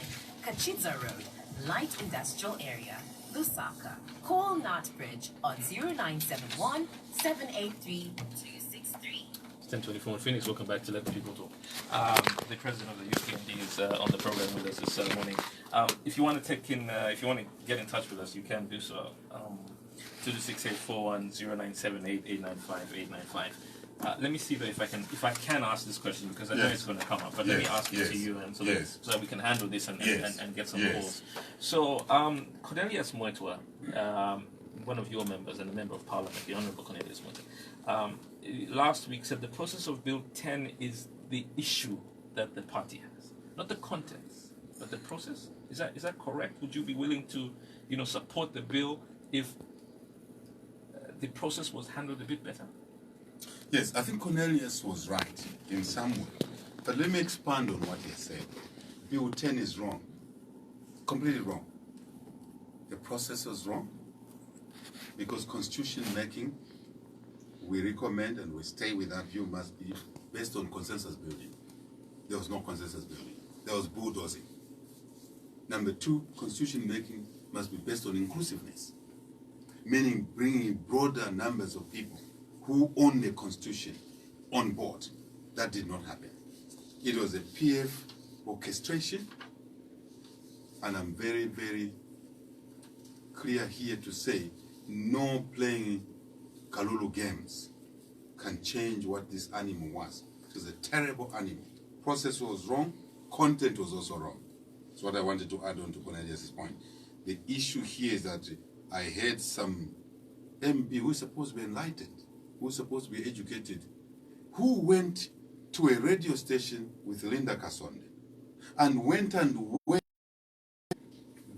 Kachidza Road, Light Industrial Area, Lusaka. Call Notbridge on 0971 783 263. 10:24 in Phoenix. Welcome back to Let the People Talk. The president of the UPND is on the program with us this morning. If you want to if you want to get in touch with us, you can do so. 226-841 0978-895-895. Let me see though if I can ask this question because I know it's going to come up. But let me ask it to you and so that we can handle this and get some calls. So Cornelius Moitwa, one of your members and a member of Parliament, the Honourable Cornelius Moitwa, last week said the process of Bill 10 is the issue that the party has, not the contents, but the process. Is that correct? Would you be willing to support the bill if the process was handled a bit better? Yes, I think Cornelius was right in some way. But let me expand on what he said. Bill 10 is wrong. Completely wrong. The process was wrong. Because constitution making, we recommend and we stay with that view, must be based on consensus building. There was no consensus building. There was bulldozing. Number two, constitution making must be based on inclusiveness. Meaning bringing broader numbers of people who own the constitution on board. That did not happen. It was a PF orchestration, and I'm very, very clear here to say no playing Kalulu games can change what this animal was. It was a terrible animal. Process was wrong, content was also wrong. That's what I wanted to add on to Cornelius' point. The issue here is that I heard some MP who is supposed to be enlightened, who is supposed to be educated, who went to a radio station with Linda Kasonde and went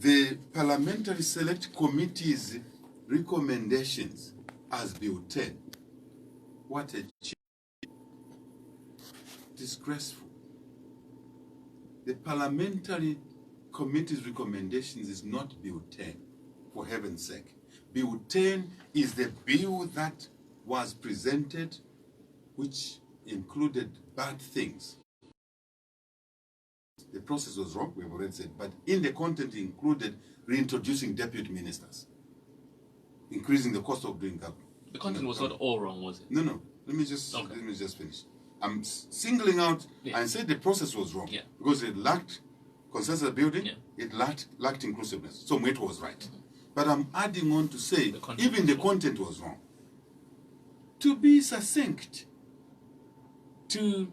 the Parliamentary Select Committee's recommendations as Bill 10. What a disgraceful. The Parliamentary Committee's recommendations is not Bill 10, for heaven's sake. Bill 10 is the bill that was presented, which included bad things. The process was wrong, we have already said, but in the content included reintroducing deputy ministers, increasing the cost of doing government. The content was not all wrong, was it? No. Let me just finish. I'm singling out and said the process was wrong because it lacked consensus building, it lacked inclusiveness. So Mwete was right. But I'm adding on to say even the content was wrong. To be succinct, to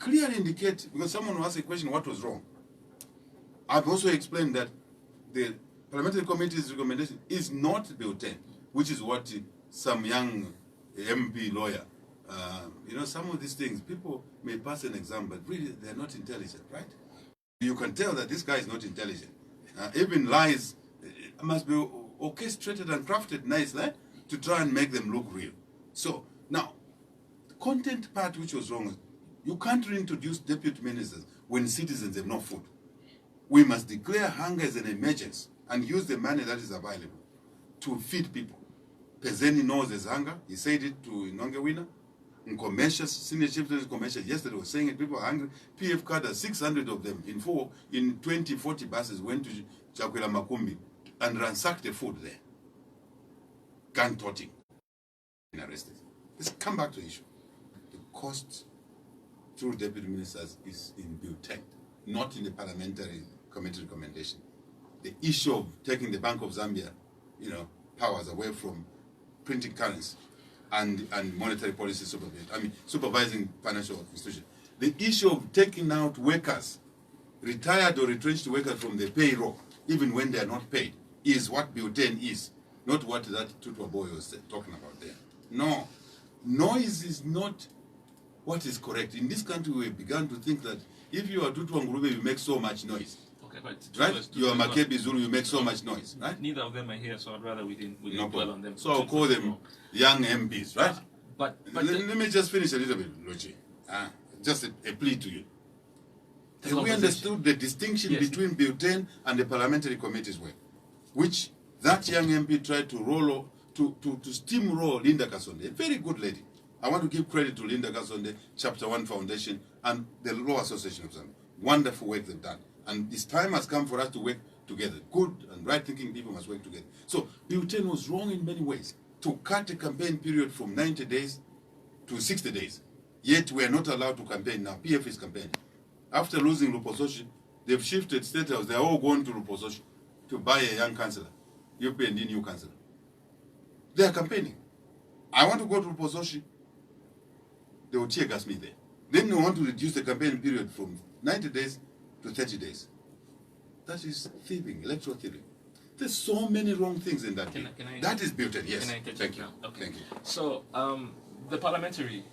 clearly indicate, because someone asked a question, what was wrong? I've also explained that the Parliamentary Committee's recommendation is not Bill 10, which is what some young MP lawyer, some of these things, people may pass an exam, but really they're not intelligent, right? You can tell that this guy is not intelligent. Even lies must be orchestrated and crafted nicely to try and make them look real. So, now, content part which was wrong. You can't reintroduce deputy ministers when citizens have no food. We must declare hunger as an emergency and use the money that is available to feed people. Pezeni knows there's hunger. He said it to Inongewina. Nkomesha, senior chief of Nkomesha yesterday was saying it, people are hungry. PF Kada, 600 of them in 20, 40 buses went to Chakwera Makumbi and ransacked the food there. Gun toting. And arrested. Let's come back to the issue. The cost through deputy ministers is in Bill 10, not in the parliamentary committee recommendation. The issue of taking the Bank of Zambia, powers away from printing currency and monetary policy supervising financial institutions. The issue of taking out workers, retired or retrenched workers from the payroll, even when they are not paid, is what Bill 10 is, not what that Tutwa boy was talking about there. No, noise is not what is correct. In this country, we began to think that if you are Tutwa Ngurube, you make so much noise. Okay, but right? You are Makebi Zulu, you make so much noise, right? Neither of them are here, so I'd rather we didn't dwell on them. So I'll call them young MPs, right? But let me just finish a little bit, Lochi. Just a plea to you. Have we understood the distinction between Bill 10 and the parliamentary committee's work, which that young MP tried to roll to steamroll Linda Kasonde, a very good lady. I want to give credit to Linda Kasonde, Chapter 1 Foundation, and the Law Association of Zambia. Wonderful work they've done. And this time has come for us to work together. Good and right-thinking people must work together. So Bill 10 was wrong in many ways. To cut a campaign period from 90 days to 60 days. Yet we are not allowed to campaign now. PF is campaigning. After losing Lupososhi, they've shifted State House. They're all going to Lupososhi to buy a young councillor. UPND new councillor. They are campaigning. I want to go to Lupososhi. They will tear gas me there. Then they want to reduce the campaign period from 90 days to 30 days. That is thieving, electoral thieving. There's so many wrong things in that. That is built in, yes. Thank you. Okay. Thank you. So, the parliamentary,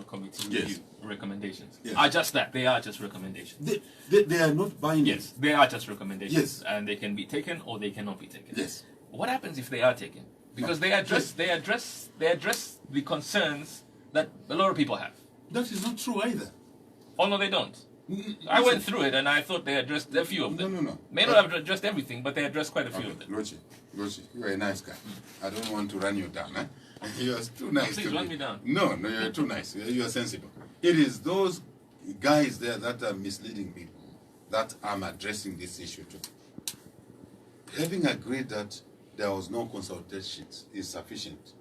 committee review recommendations Yes. are just that. They are just recommendations. They are not binding. Yes, they are just recommendations. Yes. And they can be taken or they cannot be taken. Yes. What happens if they are taken? Because they address the concerns that a lot of people have. That is not true either. Oh no, they don't. I went through it and I thought they addressed a few of them. No. May not have addressed everything, but they addressed quite a few of them. Rochi, you are a nice guy. I don't want to run you down. Eh? You are too nice. Please run me down. No, you're too nice. You are sensible. It is those guys there that are misleading people that I'm addressing this issue to. Having agreed that there was no consultations is sufficient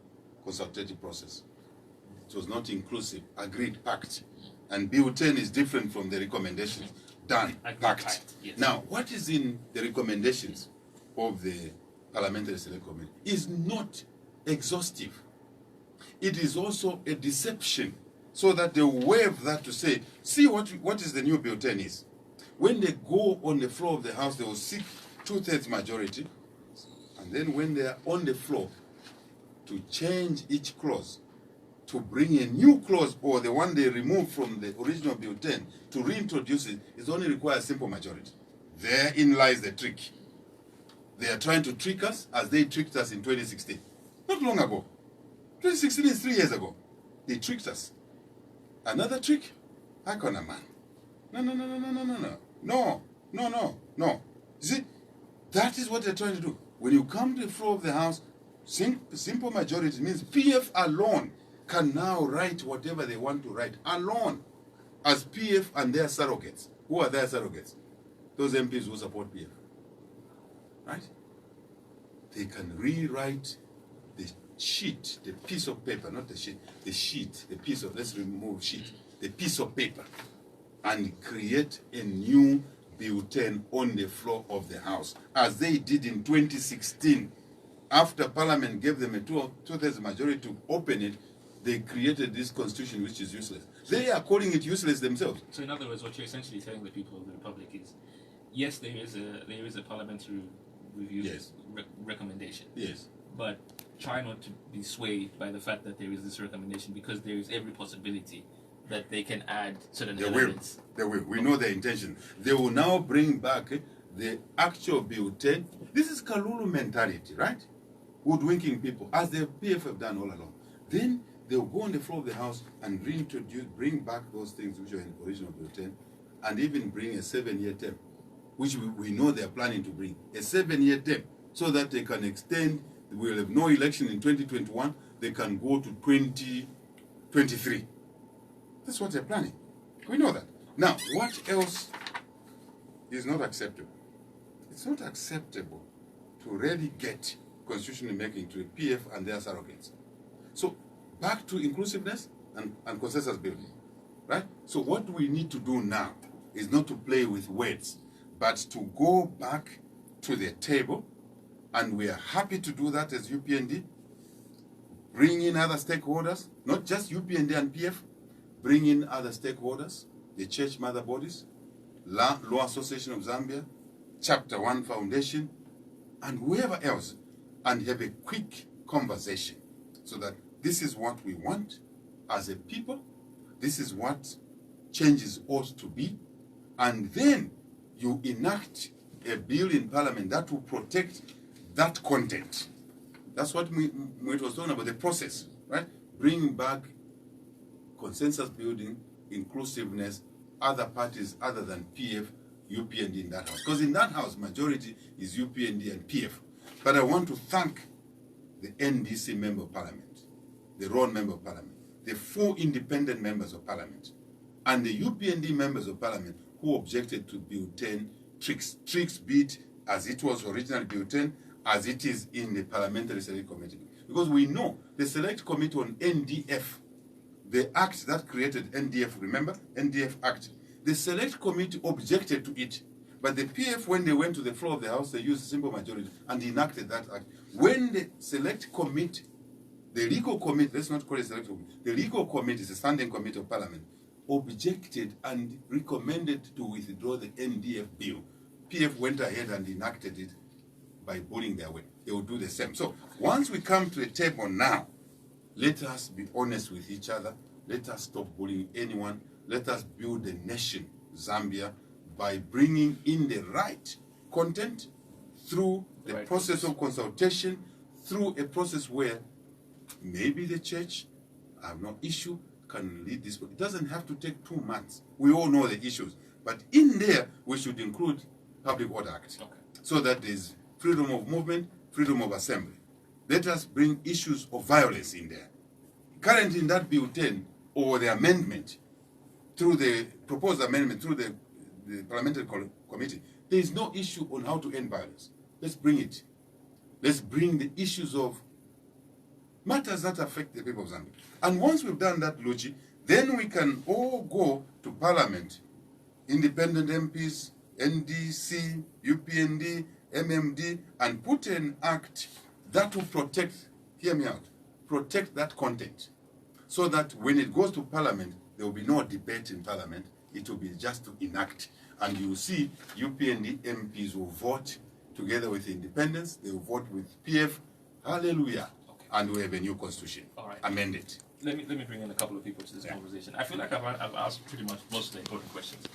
consultative process. It was not inclusive, agreed, pact. And Bill 10 is different from the recommendations. Done, pact. Yes. Now, what is in the recommendations of the Parliamentary Select Committee is not exhaustive. It is also a deception, so that they waive that to say, see what is the new Bill 10 is. When they go on the floor of the House, they will seek 2/3 majority, and then when they are on the floor, to change each clause, to bring a new clause or the one they removed from the original Bill 10 to reintroduce it, it only requires a simple majority. Therein lies the trick. They are trying to trick us as they tricked us in 2016. Not long ago. 2016 is 3 years ago. They tricked us. Another trick? Hakona man. No. See, that is what they're trying to do. When you come to the floor of the House, simple majority means PF alone can now write whatever they want to write alone, as PF and their surrogates. Who are their surrogates? Those MPs who support PF. Right? They can rewrite the sheet, the piece of paper, not the sheet, the sheet, the piece of, let's remove sheet, the piece of paper, and create a new Bill 10 on the floor of the House, as they did in 2016. After Parliament gave them a two-thirds majority to open it, they created this constitution which is useless. They are calling it useless themselves. So in other words, what you're essentially telling the people of the Republic is, yes, there is a parliamentary review recommendation. Yes. But try not to be swayed by the fact that there is this recommendation, because there is every possibility that they can add certain elements. They will. We know their intention. They will now bring back the actual Bill 10. This is Kalulu mentality, right? Hoodwinking people, as the PF have done all along. Then they'll go on the floor of the House and bring back those things which were in the original Bill 10, and even bring a 7-year term, which we know they're planning to bring, a 7-year term, so that they can extend. We'll have no election in 2021, they can go to 2023. That's what they're planning. We know that. Now, what else is not acceptable? It's not acceptable to relegate constitutional making to a PF and their surrogates. So, back to inclusiveness and consensus building, right? So what we need to do now is not to play with words, but to go back to the table, and we are happy to do that as UPND. Bring in other stakeholders, not just UPND and PF, bring in other stakeholders, the church mother bodies, Law Association of Zambia, Chapter 1 Foundation, and whoever else, and have a quick conversation so that this is what we want as a people, this is what changes ought to be, and then you enact a bill in Parliament that will protect that content. That's what we was talking about, the process, right? Bringing back consensus building, inclusiveness, other parties other than PF, UPND in that house. Because in that house, majority is UPND and PF. But I want to thank the NDC Member of Parliament, the Ron Member of Parliament, the 4 independent members of Parliament, and the UPND members of Parliament who objected to Bill 10 tricks bit as it was originally Bill 10, as it is in the Parliamentary Select Committee. Because we know the Select Committee on NDF, the act that created NDF, remember? NDF Act. The Select Committee objected to it. But the PF, when they went to the floor of the House, they used a simple majority and enacted that act. When the Select Committee, the Legal Committee, let's not call it Select Committee, the Legal Committee, the Standing Committee of Parliament, objected and recommended to withdraw the NDF bill. PF went ahead and enacted it by bullying their way. They will do the same. So once we come to the table now, let us be honest with each other. Let us stop bullying anyone. Let us build a nation, Zambia, by bringing in the right content through the process of consultation, through a process where maybe the church, I have no issue, can lead this. It doesn't have to take 2 months. We all know the issues. But in there, we should include Public Order Act, so that there's freedom of movement, freedom of assembly. Let us bring issues of violence in there. Currently in that Bill 10, or the amendment, through the proposed amendment, through the Parliamentary Committee, there is no issue on how to end violence. Let's bring it. Let's bring the issues of matters that affect the people of Zambia. And once we've done that, Luchi, then we can all go to Parliament, independent MPs, NDC, UPND, MMD, and put an act that will protect, hear me out, protect that content. So that when it goes to Parliament, there will be no debate in Parliament. It will be just to enact. And you will see UPND MPs will vote together with independents. They will vote with PF. Hallelujah. Okay. And we have a new constitution. All right. Amended. Let me bring in a couple of people to this conversation. I feel like I've asked pretty much most of the important questions.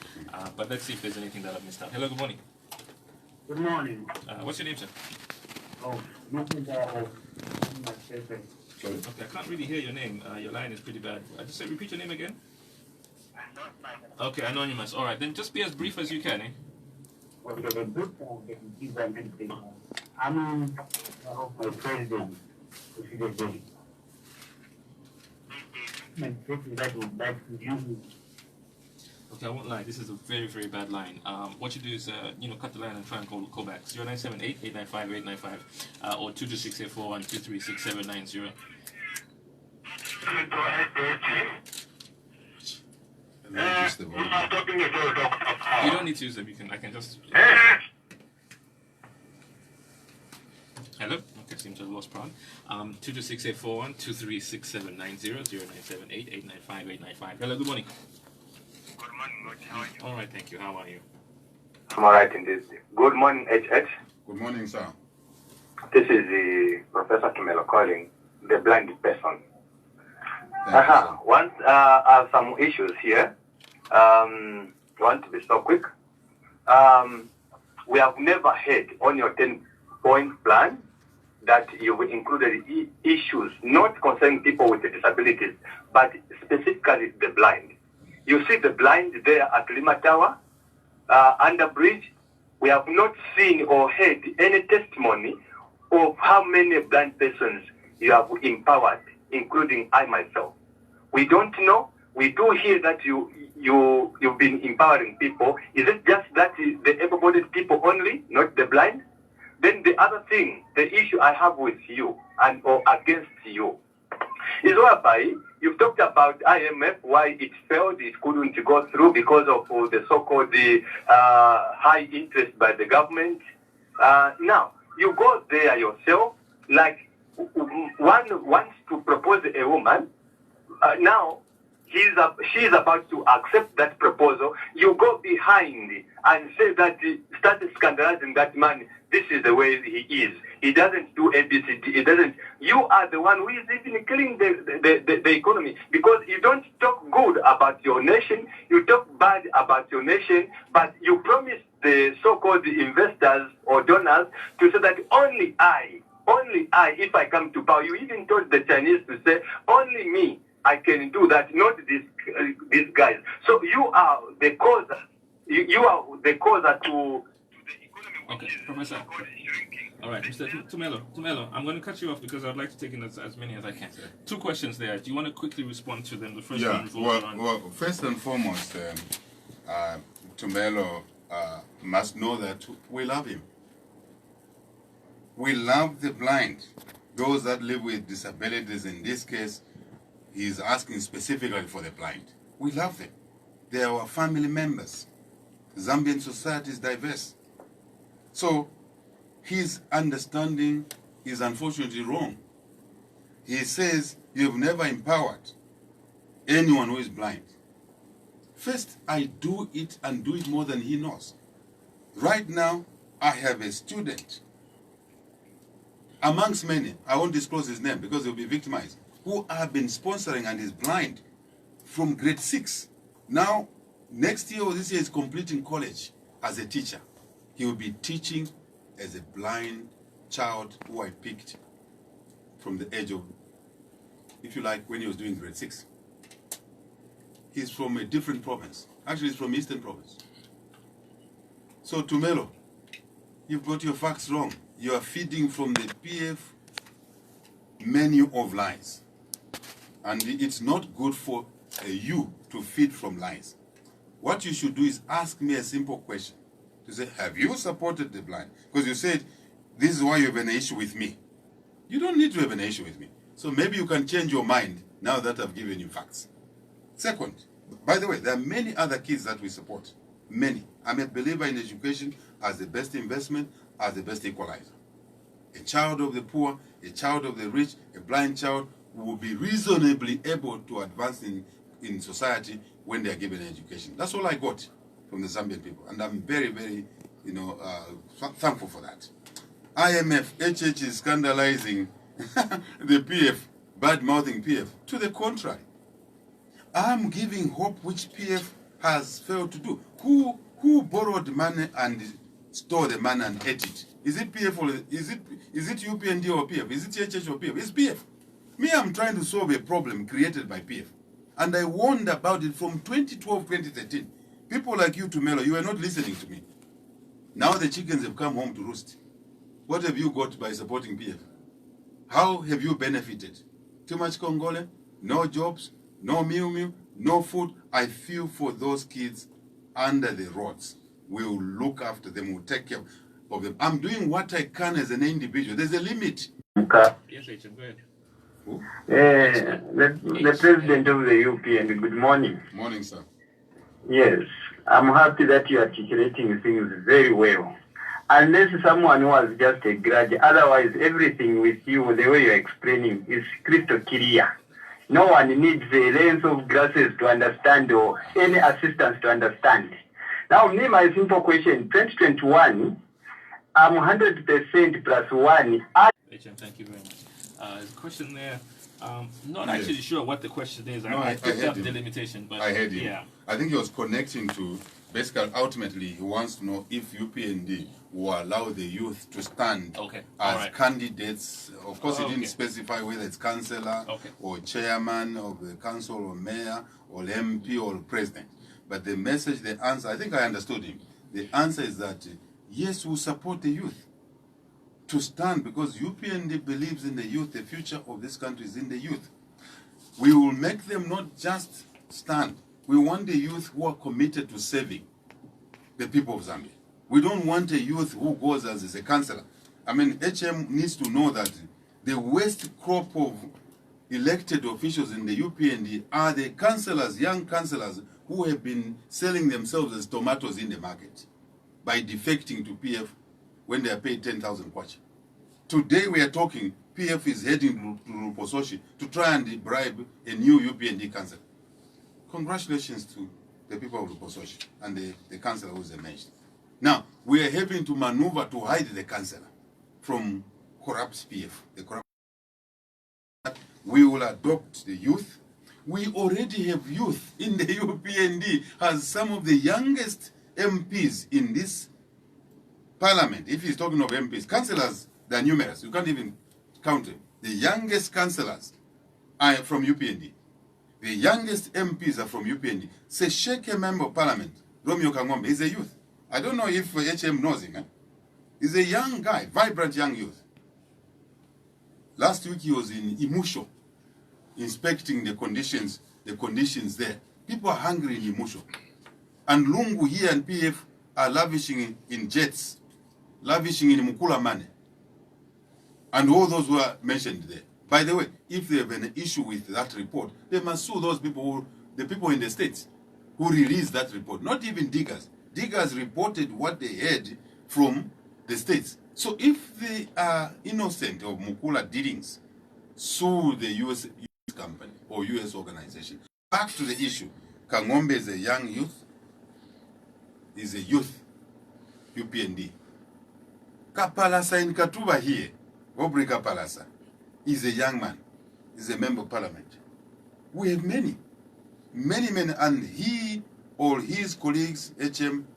But let's see if there's anything that I've missed out. Hello, good morning. Good morning. What's your name, sir? Oh, nothing Sorry. Okay, I can't really hear your name. Your line is pretty bad. I just say repeat your name again. Okay, Anonymous. All right, then just be as brief as you can, eh? I'm my president. Okay, I won't lie. This is a very, very bad line. What you do is, cut the line and try and call back. 0978-895-895 or 226-841-236-790. You don't need to use them. I can just. Hello. Okay, seems to have lost Prawn. 226-841, 236-790, 0978-895-895. Hello. Good morning. Good morning, Lord. How are you? All right, thank you. How are you? I'm all right indeed. Good morning, HH. Good morning, sir. This is the Professor Tumelo calling, the blind person. Once I have some issues here. Want to be so quick. We have never heard on your 10-point plan that you've included issues not concerning people with disabilities, but specifically the blind. You see the blind there at Lima Tower, under bridge. We have not seen or heard any testimony of how many blind persons you have empowered, including I myself. We don't know. We do hear that you've been empowering people. Is it just that the able-bodied people only, not the blind? Then the other thing, the issue I have with you and or against you, is whereby you've talked about IMF, why it failed, it couldn't go through because of the so-called high interest by the government. Now, you go there yourself, like one wants to propose a woman, now she's about to accept that proposal. You go behind and say that, start scandalizing that man. This is the way he is. He doesn't do ABCD. He doesn't. You are the one who is even killing the economy, because you don't talk good about your nation. You talk bad about your nation, but you promise the so-called investors or donors to say that only I, if I come to power. You even told the Chinese to say, only me, I can do that, not these guys. So you are the cause. You are the cause to the economy. Okay, Professor. All right, Mr. Tumelo, I'm going to cut you off because I'd like to take in as many as I can. Two questions there. Do you want to quickly respond to them? The first one revolves around... Well, first and foremost, Tumelo must know that we love him. We love the blind, those that live with disabilities. In this case, he's asking specifically for the blind. We love them. They are our family members. Zambian society is diverse. So his understanding is unfortunately wrong. He says you've never empowered anyone who is blind. First, I do it and do it more than he knows. Right now, I have a student, amongst many, I won't disclose his name because he'll be victimized, who I've been sponsoring and is blind from grade 6. Now, next year or this year is completing college as a teacher. He will be teaching as a blind child who I picked from the age of, if you like, when he was doing grade 6. He's from a different province. Actually, he's from Eastern Province. So, Tumelo, you've got your facts wrong. You are feeding from the PF menu of lies. And it's not good for you to feed from lies. What you should do is ask me a simple question. To say, have you supported the blind? Because you said, this is why you have an issue with me. You don't need to have an issue with me. So maybe you can change your mind now that I've given you facts. Second, by the way, there are many other kids that we support. Many. I'm a believer in education as the best investment, as the best equalizer. A child of the poor, a child of the rich, a blind child will be reasonably able to advance in society when they are given education. That's all I got from the Zambian people. And I'm very, very, thankful for that. IMF, HH is scandalizing the PF, bad-mouthing PF. To the contrary. I'm giving hope which PF has failed to do. Who borrowed money and stole the money and ate it? Is it PF or is it UPND or PF? Is it HH or PF? It's PF. Me, I'm trying to solve a problem created by PF. And I warned about it from 2012, 2013. People like you, Tumelo, you are not listening to me. Now the chickens have come home to roost. What have you got by supporting PF? How have you benefited? Too much Congole? No jobs? No meal, no food? I feel for those kids under the roads. We'll look after them, we'll take care of them. I'm doing what I can as an individual. There's a limit. Yes, HM, go ahead. Who? The president of the UPN, good morning. Morning, sir. Yes, I'm happy that you're articulating things very well. Unless someone who has just a grudge, otherwise everything with you, the way you're explaining, is crystal clear. No one needs a lens of glasses to understand or any assistance to understand. Now, me, my simple question, 2021, I'm 100% plus one. HM, thank you very much. There's a question there. Not actually sure what the question is. No, I picked up him. the limitation, but I heard him. Yeah. I think he was connecting to Basically, ultimately, he wants to know if UPND will allow the youth to stand as candidates. Of course, he didn't specify whether it's councillor or chairman of the council or mayor or MP or president. But the message, the answer, I think I understood him. The answer is that, yes, we support the youth to stand because UPND believes in the youth. The future of this country is in the youth. We will make them not just stand. We want the youth who are committed to saving the people of Zambia. We don't want a youth who goes as a councillor. I mean, HM needs to know that the worst crop of elected officials in the UPND are the councillors, young councillors, who have been selling themselves as tomatoes in the market by defecting to PF when they are paid 10,000 kwacha. Today we are talking, PF is heading to Lupososhi to try and bribe a new UPND councillor. Congratulations to the people of Lupososhi and the councillor who is mentioned. Now, we are having to maneuver to hide the councillor from corrupt PF. We will adopt the youth. We already have youth in the UPND as some of the youngest MPs in this parliament. If he's talking of MPs, councillors, they are numerous. You can't even count them. The youngest councillors are from UPND. The youngest MPs are from UPND. Sesheke member of parliament, Romeo Kangombe, is a youth. I don't know if HM knows him. He's a young guy, vibrant young youth. Last week he was in Imusho, inspecting the conditions there. People are hungry in Imusho. And Lungu here and PF are lavishing in jets, lavishing in Mukula money. And all those were mentioned there. By the way, if they have an issue with that report, they must sue those people, the people in the states who released that report, not even diggers. Diggers reported what they heard from the states. So if they are innocent of Mukula dealings, sue the US company or US organization. Back to the issue. Kangombe is a young youth. He's a youth, UPND. Kapalasa in Katuba here, Aubrey Kapalasa, is a young man. He's a member of parliament. We have many, and he or his colleagues, HM,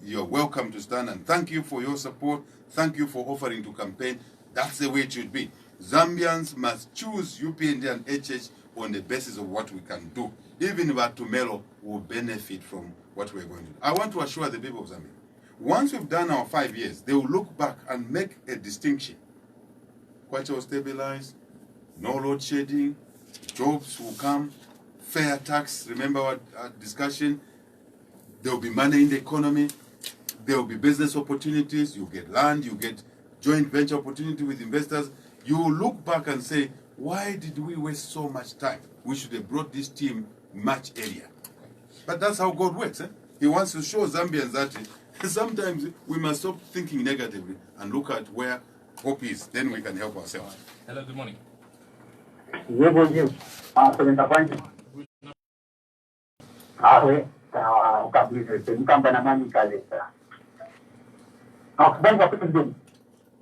you're welcome to stand, and thank you for your support. Thank you for offering to campaign. That's the way it should be. Zambians must choose UPND and HH on the basis of what we can do. Even Batumelo will benefit from what we're going to do. I want to assure the people of Zambia, once we've done our 5 years, they will look back and make a distinction. Kwacha will stabilize, no load shedding, jobs will come, fair tax, remember our discussion, there will be money in the economy, there will be business opportunities, you get land, you get joint venture opportunity with investors. You will look back and say, why did we waste so much time? We should have brought this team much earlier. But that's how God works. He wants to show Zambians that sometimes we must stop thinking negatively and look at where hope is. Then we can help ourselves. Hello, good morning.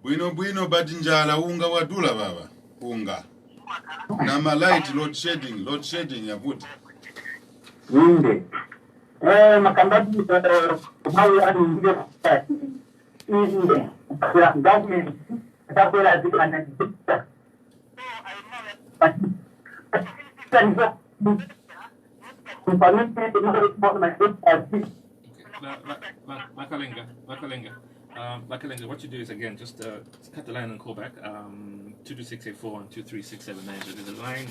Bwino badinjala unga wadula baba. Unga. Nama light load shedding ya vuti. Inde. Makambati mawe adu ndio. Inde. Ya government takwela zikana. Lakalenga, what you do is again just cut the line and call back 22684 and 23679. So there's a line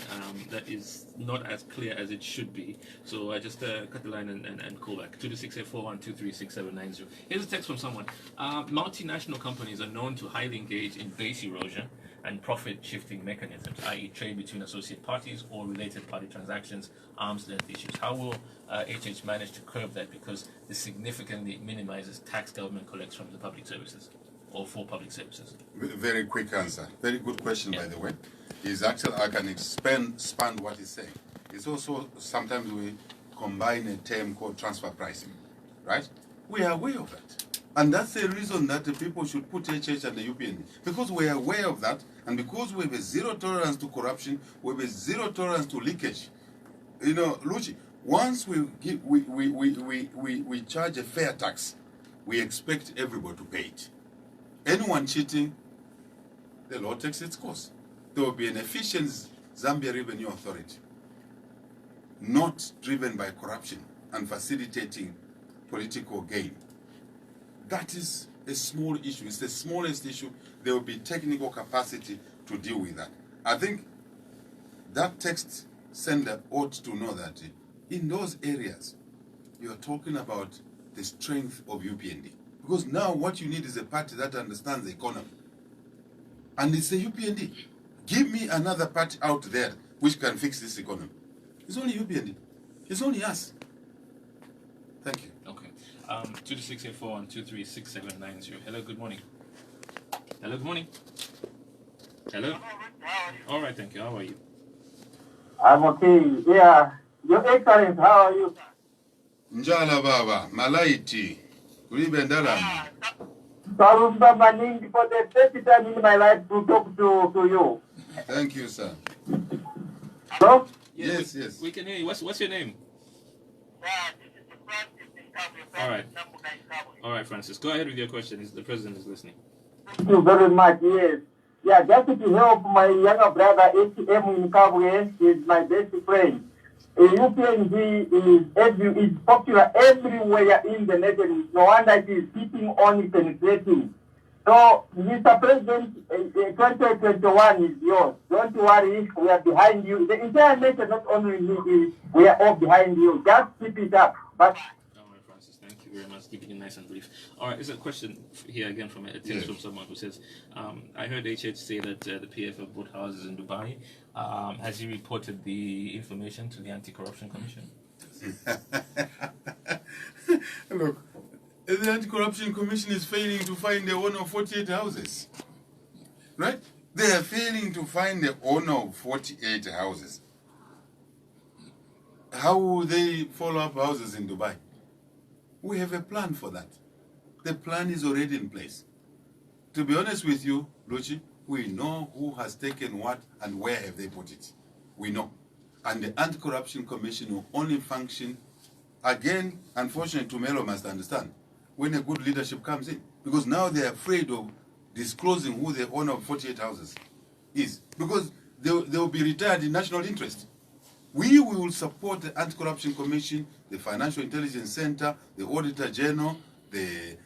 that is not as clear as it should be. So I just cut the line and call back 22684 and 23679. Here's a text from someone. Multinational companies are known to highly engage in base erosion and profit shifting mechanisms, i.e. trade between associate parties or related party transactions, arm's length issues. How will HH manage to curb that, because this significantly minimizes tax government collects from the public services or for public services? Very quick answer. Very good question, by the way. Is actually, I can expand what he's saying. It's also, sometimes we combine a term called transfer pricing, right? We are aware of that. And that's the reason that the people should put HH and the UPND. Because we are aware of that, and because we have a zero tolerance to corruption, we have a zero tolerance to leakage. You know, Luchi, Once we charge a fair tax, we expect everybody to pay it. Anyone cheating, the law takes its course. There will be an efficient Zambia Revenue Authority, not driven by corruption and facilitating political gain. That is a small issue. It's the smallest issue. There will be technical capacity to deal with that. I think that text sender ought to know that in those areas, you are talking about the strength of UPND. Because now what you need is a party that understands the economy. And it's the UPND. Give me another party out there which can fix this economy. It's only UPND. It's only us. Thank you. Okay. 2684 and 236790. Hello, good morning. Hello, good morning. Hello. All right, thank you. How are you? I'm okay. Yeah. Your Excellency, how are you? Njala baba, malaiti. Kulibe ndalami. Sarumba Maning, for the first time in my life to talk to you. Thank you, sir. Hello? Yes, yes. We can hear you. What's your name? This is Francis in Kabwe. All right. All right, Francis. Go ahead with your question. The president is listening. Thank you very much, yes. Yeah, just to help my younger brother, HM in Kabwe, is my best friend. UPNG is popular everywhere in the nation. No wonder it is keeping on penetrating. So, Mr. President, 2021 is yours. Don't worry, we are behind you. The entire nation, not only me, we are all behind you. Just keep it up. But All right, Francis. Thank you very much. Keeping it nice and brief. All right, there's a question here again from a text Yes. from someone who says, I heard HH say that the PF have bought houses in Dubai. Has he reported the information to the Anti-Corruption Commission? Look, the Anti-Corruption Commission is failing to find the owner of 48 houses. Right? They are failing to find the owner of 48 houses. How will they follow up houses in Dubai? We have a plan for that. The plan is already in place. To be honest with you, Luchi, we know who has taken what and where have they put it. We know. And the Anti-Corruption Commission will only function, again, unfortunately, Tumelo must understand, when a good leadership comes in. Because now they're afraid of disclosing who the owner of 48 houses is. Because they will be retired in national interest. We will support the Anti-Corruption Commission, the Financial Intelligence Center, the Auditor General, the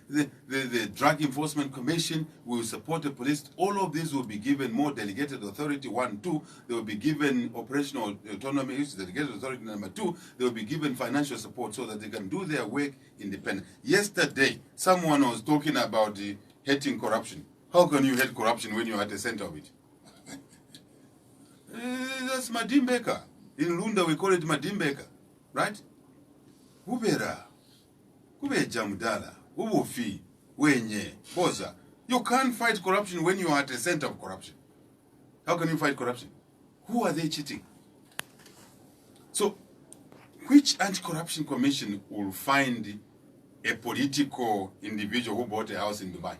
Drug Enforcement Commission. We will support the police. All of these will be given more delegated authority, 1, 2. They will be given operational autonomy, which is delegated authority number 2. They will be given financial support so that they can do their work independently. Yesterday, someone was talking about hating corruption. How can you hate corruption when you're at the center of it? That's Madimbeka. In Lunda, we call it Madimbeka, right? Ubera, Ubeja Mudala, Ubufi, Wenye, Boza. You can't fight corruption when you are at the center of corruption. How can you fight corruption? Who are they cheating? So, which anti-corruption commission will find a political individual who bought a house in Dubai?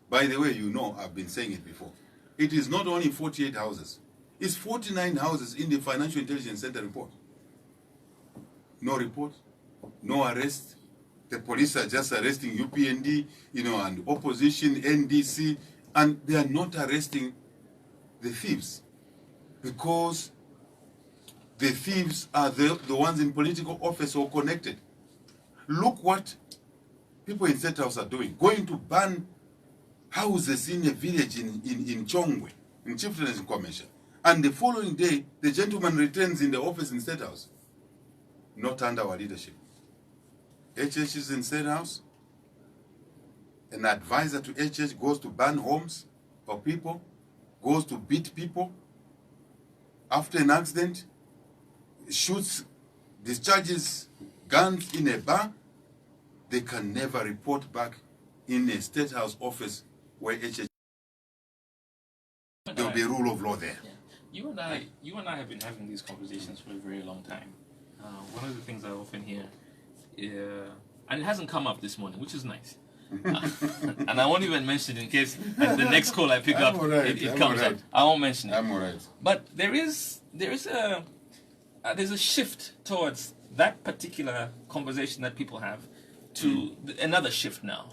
By the way, you know, I've been saying it before. It is not only 48 houses. It's 49 houses in the Financial Intelligence Center report. No report, no arrest. The police are just arresting UPND, and opposition, NDC, and they are not arresting the thieves because the thieves are the ones in political office or connected. Look what people in State House are doing. Going to ban houses in a village in Chongwe, in Chieftaincy Commission. And the following day, the gentleman returns in the office in State House. Not under our leadership. HH is in State House. An advisor to HH goes to ban homes of people, goes to beat people. After an accident, shoots, discharges guns in a bar. They can never report back in a State House office where HH. There will be a rule of law there. Yeah. You and I have been having these conversations for a very long time. One of the things I often hear, and it hasn't come up this morning, which is nice. And I won't even mention it in case at the next call I pick up, right, it comes right. up. I won't mention it. I'm all right. But there is there's a shift towards that particular conversation that people have to another shift now.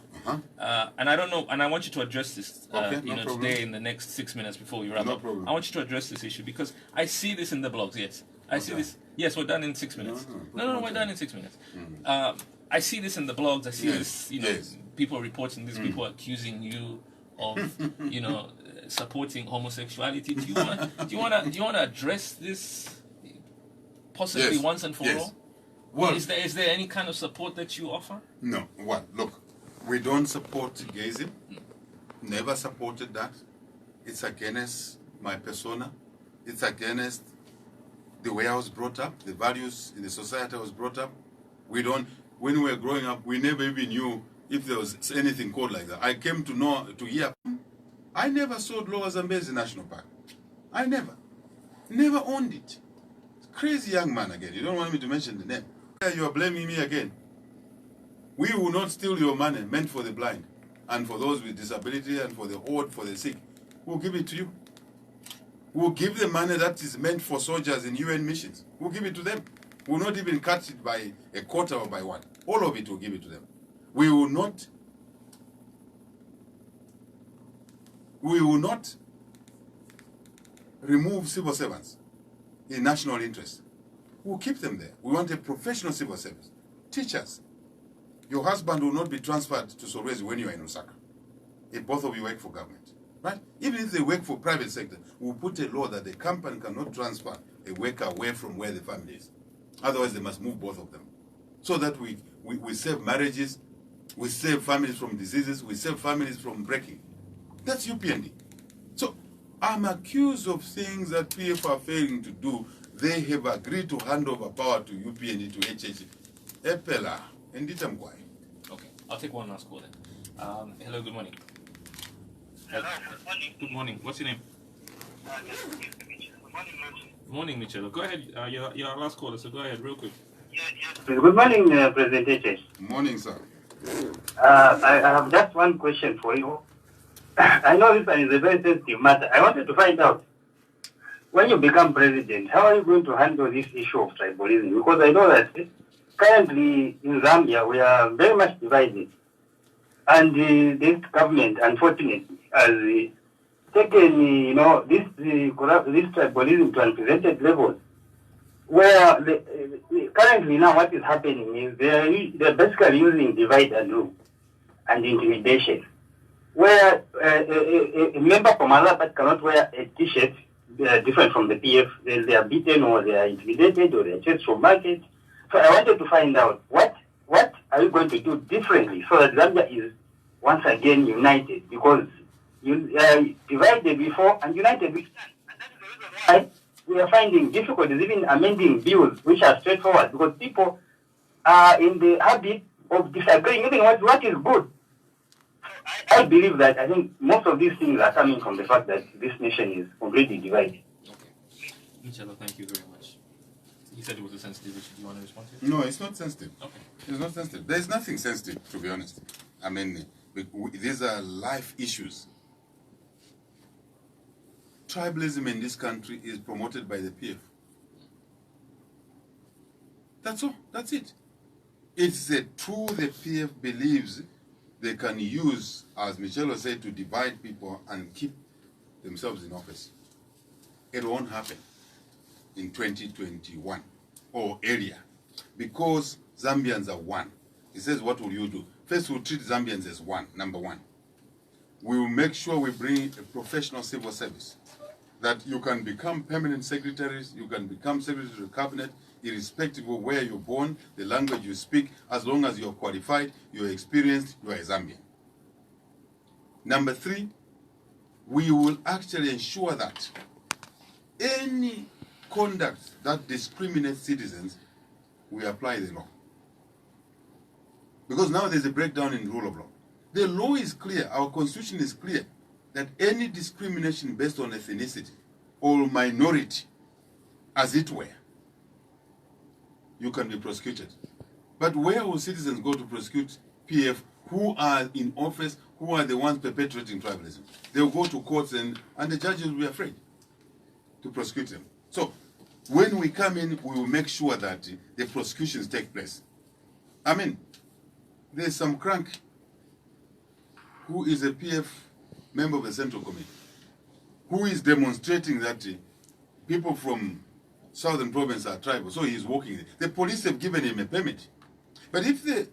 And I don't know, and I want you to address this, Okay, no problem. today in the next 6 minutes before we wrap No up. problem. I want you to address this issue because I see this in the blogs. Yes, I see this. Yes, we're done in 6 minutes. No, we're done in 6 minutes. I see this in the blogs. I see this. Yes. People reporting this. People accusing you of, supporting homosexuality. Do you want to address this possibly Yes, once and for yes. all? Well, Is there any kind of support that you offer? no. Well, look, we don't support gayism. Never supported that. It's against my persona. It's against the way I was brought up, the values in the society I was brought up. When we were growing up, we never even knew if there was anything called like that. I came to hear. I never saw Lower Zambezi National Park. I never owned it. Crazy young man again. You don't want me to mention the name. You are blaming me again. We will not steal your money meant for the blind and for those with disability and for the old, for the sick. We'll give it to you. We'll give the money that is meant for soldiers in UN missions. We'll give it to them. We'll not even cut it by a quarter or by one. All of it we'll give it to them. We will not remove civil servants in national interest. We'll keep them there. We want a professional civil service. Teachers. Your husband will not be transferred to Solwezi when you are in Osaka. If both of you work for government. Right? Even if they work for private sector, we'll put a law that the company cannot transfer a worker away from where the family is. Otherwise, they must move both of them. So that we save marriages, we save families from diseases, we save families from breaking. That's UPND. So I'm accused of things that PF are failing to do. They have agreed to hand over power to UPND, to HH. Epela, and Ditamkwai. Okay, I'll take one last call then. Hello, good morning. Hello, good morning. Good morning. What's your name? Good morning, Lucy. Morning, Michelle. Go ahead. You're our last caller, so go ahead real quick. Good morning, President. Morning, sir. I have just one question for you. I know this one is a very sensitive matter. I wanted to find out, when you become president, how are you going to handle this issue of tribalism? Because I know that currently in Zambia, we are very much divided. And this government, unfortunately, has taken, this tribalism to unprecedented levels. Where currently now what is happening is they're basically using divide and rule and intimidation. Where a member from another party cannot wear a t-shirt different from the PF, they are beaten or they are intimidated or they are chased from market. So I wanted to find out what are you going to do differently so that Zambia is once again united, because you divided before and united we stand. And that is the reason why we are finding difficulties even amending bills which are straightforward, because people are in the habit of disagreeing even what is good. So I believe that I think most of these things are coming from the fact that this nation is completely divided. Okay. Michelle, thank you very much. You said it was a sensitive issue. Do you want to respond to it? No, it's not sensitive. Okay. It's not sensitive. There's nothing sensitive, to be honest. I mean, these are life issues. Tribalism in this country is promoted by the PF. That's all. That's it. It's a tool the PF believes they can use, as Michelle said, to divide people and keep themselves in office. It won't happen in 2021 or earlier, because Zambians are one. He says, what will you do? First, we'll treat Zambians as one, number one. We will make sure we bring a professional civil service, that you can become permanent secretaries, you can become secretary of cabinet, irrespective of where you're born, the language you speak, as long as you're qualified, you're experienced, you are a Zambian. Number three, we will actually ensure that any conduct that discriminates citizens, we apply the law. Because now there's a breakdown in rule of law. The law is clear, our constitution is clear, that any discrimination based on ethnicity or minority, as it were, you can be prosecuted. But where will citizens go to prosecute PF who are in office, who are the ones perpetuating tribalism? They'll go to courts and the judges will be afraid to prosecute them. So When we come in, we will make sure that the prosecutions take place. I mean, there's some crank who is a PF member of the Central Committee, who is demonstrating that people from Southern Province are tribal, so he's walking. The police have given him a permit. But if the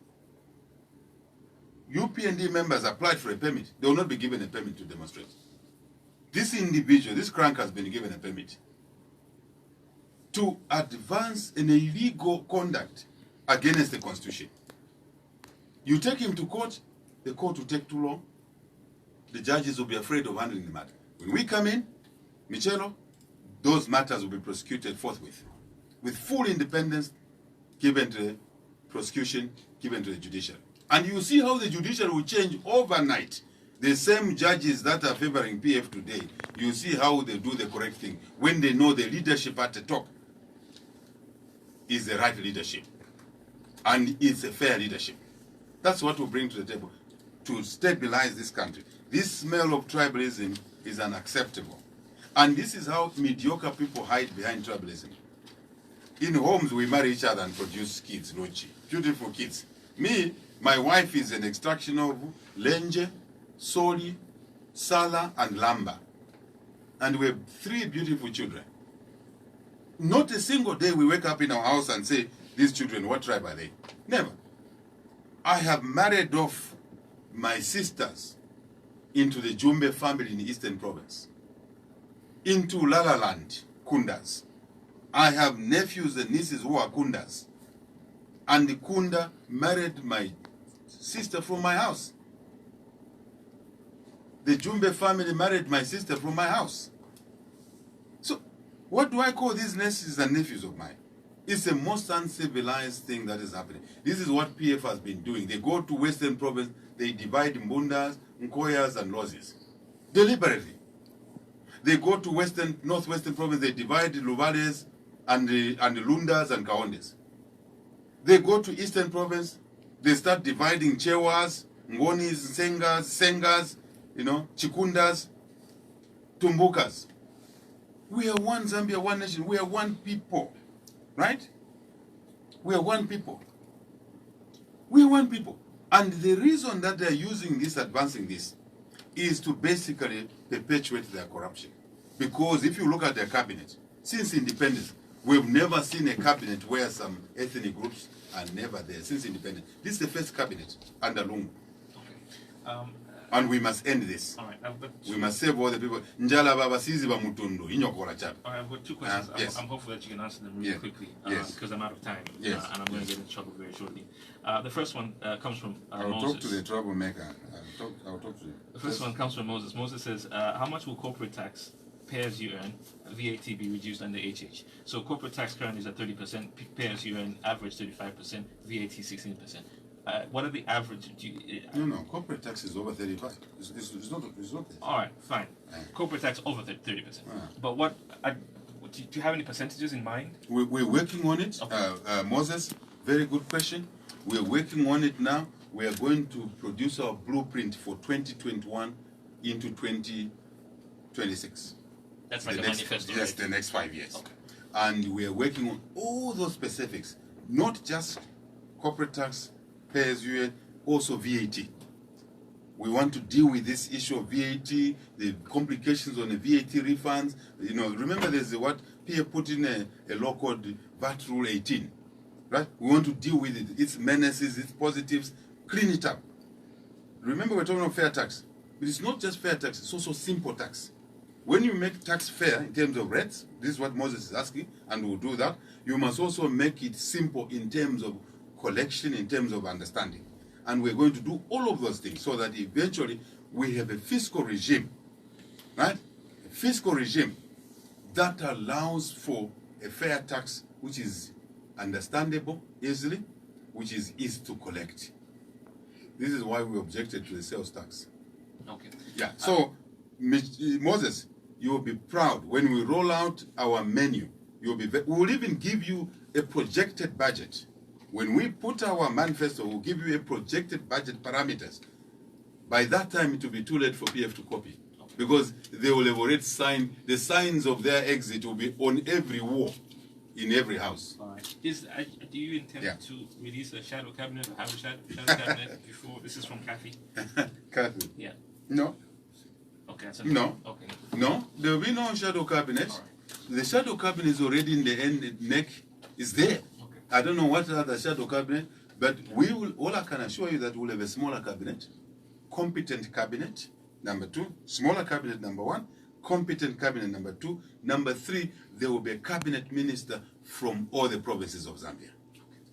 UPND members applied for a permit, they will not be given a permit to demonstrate. This individual, this crank, has been given a permit to advance an illegal conduct against the Constitution. You take him to court, the court will take too long. The judges will be afraid of handling the matter. When we come in, Michelo, those matters will be prosecuted forthwith, with full independence given to the prosecution, given to the judiciary. And you see how the judiciary will change overnight. The same judges that are favoring PF today, you see how they do the correct thing when they know the leadership at the top is the right leadership. And it's a fair leadership. That's what we bring to the table to stabilize this country. This smell of tribalism is unacceptable. And this is how mediocre people hide behind tribalism. In homes, we marry each other and produce kids, Lochi. Beautiful kids. Me, my wife is an extraction of Lenje, Soli, Sala, and Lamba. And we have 3 beautiful children. Not a single day we wake up in our house and say, these children, what tribe are they? Never. I have married off my sisters into the Jumbe family in the Eastern Province, into Lalaland, Kundas. I have nephews and nieces who are Kundas. And the Kunda married my sister from my house. The Jumbe family married my sister from my house. So, what do I call these nieces and nephews of mine? It's the most uncivilized thing that is happening. This is what PF has been doing. They go to Western Province, they divide Mbundas, Nkoyas, and Lozis. Deliberately. They go to Northwestern Province, they divide Luvales and the Lundas and Kaondes. They go to Eastern Province, they start dividing Chewas, Ngonis, Sengas, Chikundas, Tumbukas. We are one Zambia, one nation. We are one people. Right? We are one people. We are one people. And the reason that they are using this, advancing this, is to basically perpetuate their corruption. Because if you look at their cabinet, since independence, we've never seen a cabinet where some ethnic groups are never there since independence. This is the first cabinet under Lungu. Okay. And we must end this. All right, we must save all the people. Njala baba sizi ba mutundu, inyokola chapa. All right, I've got 2 questions. Yes. I'm hopeful that you can answer them really quickly because I'm out of time. Yes. And I'm going to get in trouble very shortly. The first one comes from I'll Moses. talk to the troublemaker. I'll talk to him. The first one comes from Moses. Moses says, how much will corporate tax, pay as you earn, VAT be reduced under HH? So corporate tax currently is at 30%, pay as you earn, average 35%, VAT 16%. What are the average? No, corporate tax is over 35. It's not there. All right, fine. Corporate tax over 30%. But what? Do you have any percentages in mind? We're working on it. Okay. Moses, very good question. We're working on it now. We are going to produce our blueprint for 2021 into 2026. That's like a manifesto. Yes, the next 5 years. Okay. And we are working on all those specifics, not just corporate tax, pay as you earn, also VAT. We want to deal with this issue of VAT, the complications on the VAT refunds. Remember there's what Pierre put in a law called VAT Rule 18, right? We want to deal with it, its menaces, its positives, clean it up. Remember we're talking about fair tax. But it's not just fair tax, it's also simple tax. When you make tax fair in terms of rates, this is what Moses is asking, and we'll do that, you must also make it simple in terms of collection, in terms of understanding. And we're going to do all of those things so that eventually we have a fiscal regime, right? A fiscal regime that allows for a fair tax which is understandable easily, which is easy to collect. This is why we objected to the sales tax. Okay. Yeah, so Moses, you will be proud when we roll out our menu. We will even give you a projected budget. When we put our manifesto, we'll give you a projected budget parameters. By that time, it will be too late for PF to copy. Because they will have already signed, the signs of their exit will be on every wall. in every house. Do you intend Yeah. to release a shadow cabinet or have a shadow cabinet before? This is from Kathy. Kathy? Yeah. No. Okay. That's No. Okay. No, there will be no shadow cabinet. All right. The shadow cabinet is already in the end neck, is there. Okay. I don't know what other shadow cabinet, but we will, all I can assure you that we'll have a smaller cabinet, competent cabinet, number 2, smaller cabinet, number 1, competent cabinet, number 2, number 3, there will be a cabinet minister from all the provinces of Zambia.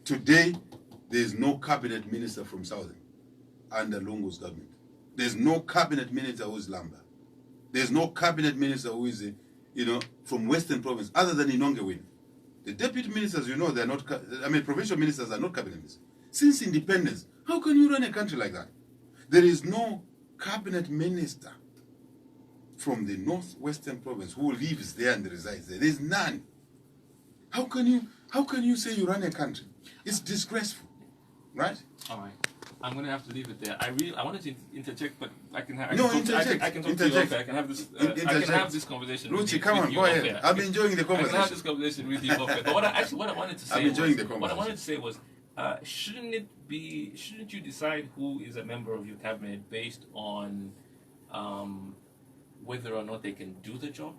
Today, there is no cabinet minister from Southern under Lungu's government. There's no cabinet minister who is Lamba. There's no cabinet minister who is, from Western province, other than Inongewin. The deputy ministers, they're not, provincial ministers are not cabinet ministers. Since independence, how can you run a country like that? There is no cabinet minister from the northwestern province who lives there and resides there. There's none. How can you say you run a country? It's disgraceful, right? All right. I'm going to have to leave it there. I wanted to interject, but I can have. Interject. I can talk to you off air. I can have this. I can have this conversation. Luchi, come on, go ahead. I'm enjoying the I can have conversation. this conversation with you off air. But what I wanted to say. I'm enjoying the What I conversation. wanted to say was, shouldn't you decide who is a member of your cabinet based on whether or not they can do the job,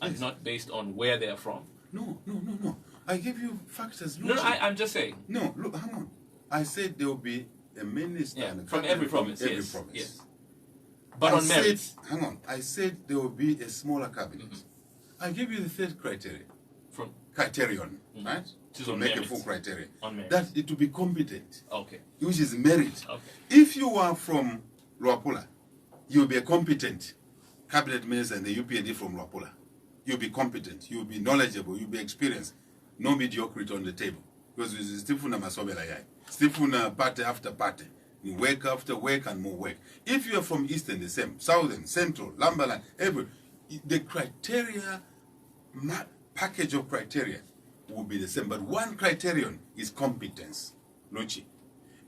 and Yes. not based on where they are from? No. I give you factors. No, Luchi. I'm just saying. No, look, hang on. I said there will be a minister Yeah, and a from cabinet every province. Every Yes. province. Yes. But on merits. Hang on. I said there will be a smaller cabinet. I give you the third criterion, From right? Which is To on make a merits. full criterion. On merits. That it to be competent, Okay. which is merit. Okay. If you are from Luapula, you'll be a competent cabinet minister in the UPND from Luapula. You'll be competent, you'll be knowledgeable, you'll be experienced. No mediocrity on the table. Because it's Stifuna Masobela Yai. Stifuna party after party. You work after work and more work. If you are from Eastern, the same. Southern, Central, Lambaland, the criteria, package of criteria will be the same. But one criterion is competence. Luchi.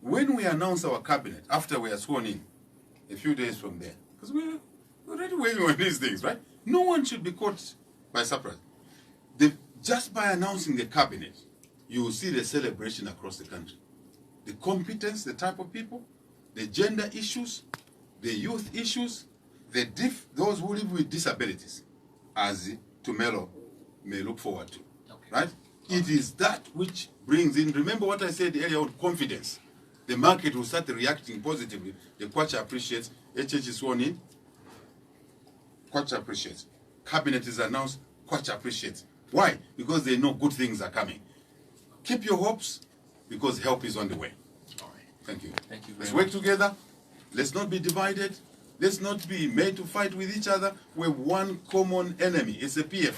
When we announce our cabinet, after we are sworn in, a few days from there, because we're already working on these things, right? No one should be caught by surprise. Just by announcing the cabinet, you will see the celebration across the country. The competence, the type of people, the gender issues, the youth issues, those who live with disabilities, as Tumelo may look forward to, right? It is that which brings in, remember what I said earlier on, confidence. The market will start reacting positively. The Kwacha appreciates, HH is sworn in, Kwacha appreciates. Cabinet is announced, Kwacha appreciates. Why? Because they know good things are coming. Keep your hopes, because help is on the way. All right. Thank you. Thank you very Let's much. work together. Let's not be divided. Let's not be made to fight with each other. We have one common enemy. It's the PF.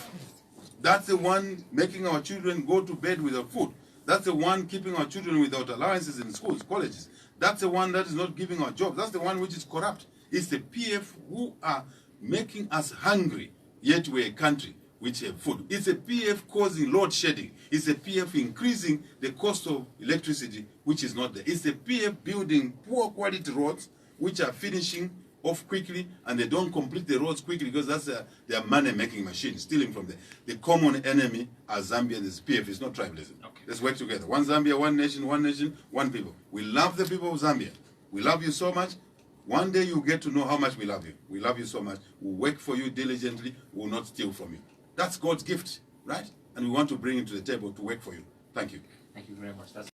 That's the one making our children go to bed without food. That's the one keeping our children without allowances in schools, colleges. That's the one that is not giving our jobs. That's the one which is corrupt. It's the PF who are making us hungry, yet we're a country which have food. It's a PF causing load shedding. It's a PF increasing the cost of electricity, which is not there. It's the PF building poor quality roads, which are finishing off quickly, and they don't complete the roads quickly because that's their money-making machine, stealing from them. The common enemy as Zambians is PF. It's not tribalism. Okay. Let's work together. One Zambia, one nation, one people. We love the people of Zambia. We love you so much. One day you'll get to know how much we love you. We love you so much. We'll work for you diligently. We'll not steal from you. That's God's gift, right? And we want to bring it to the table to work for you. Thank you. Thank you very much. That's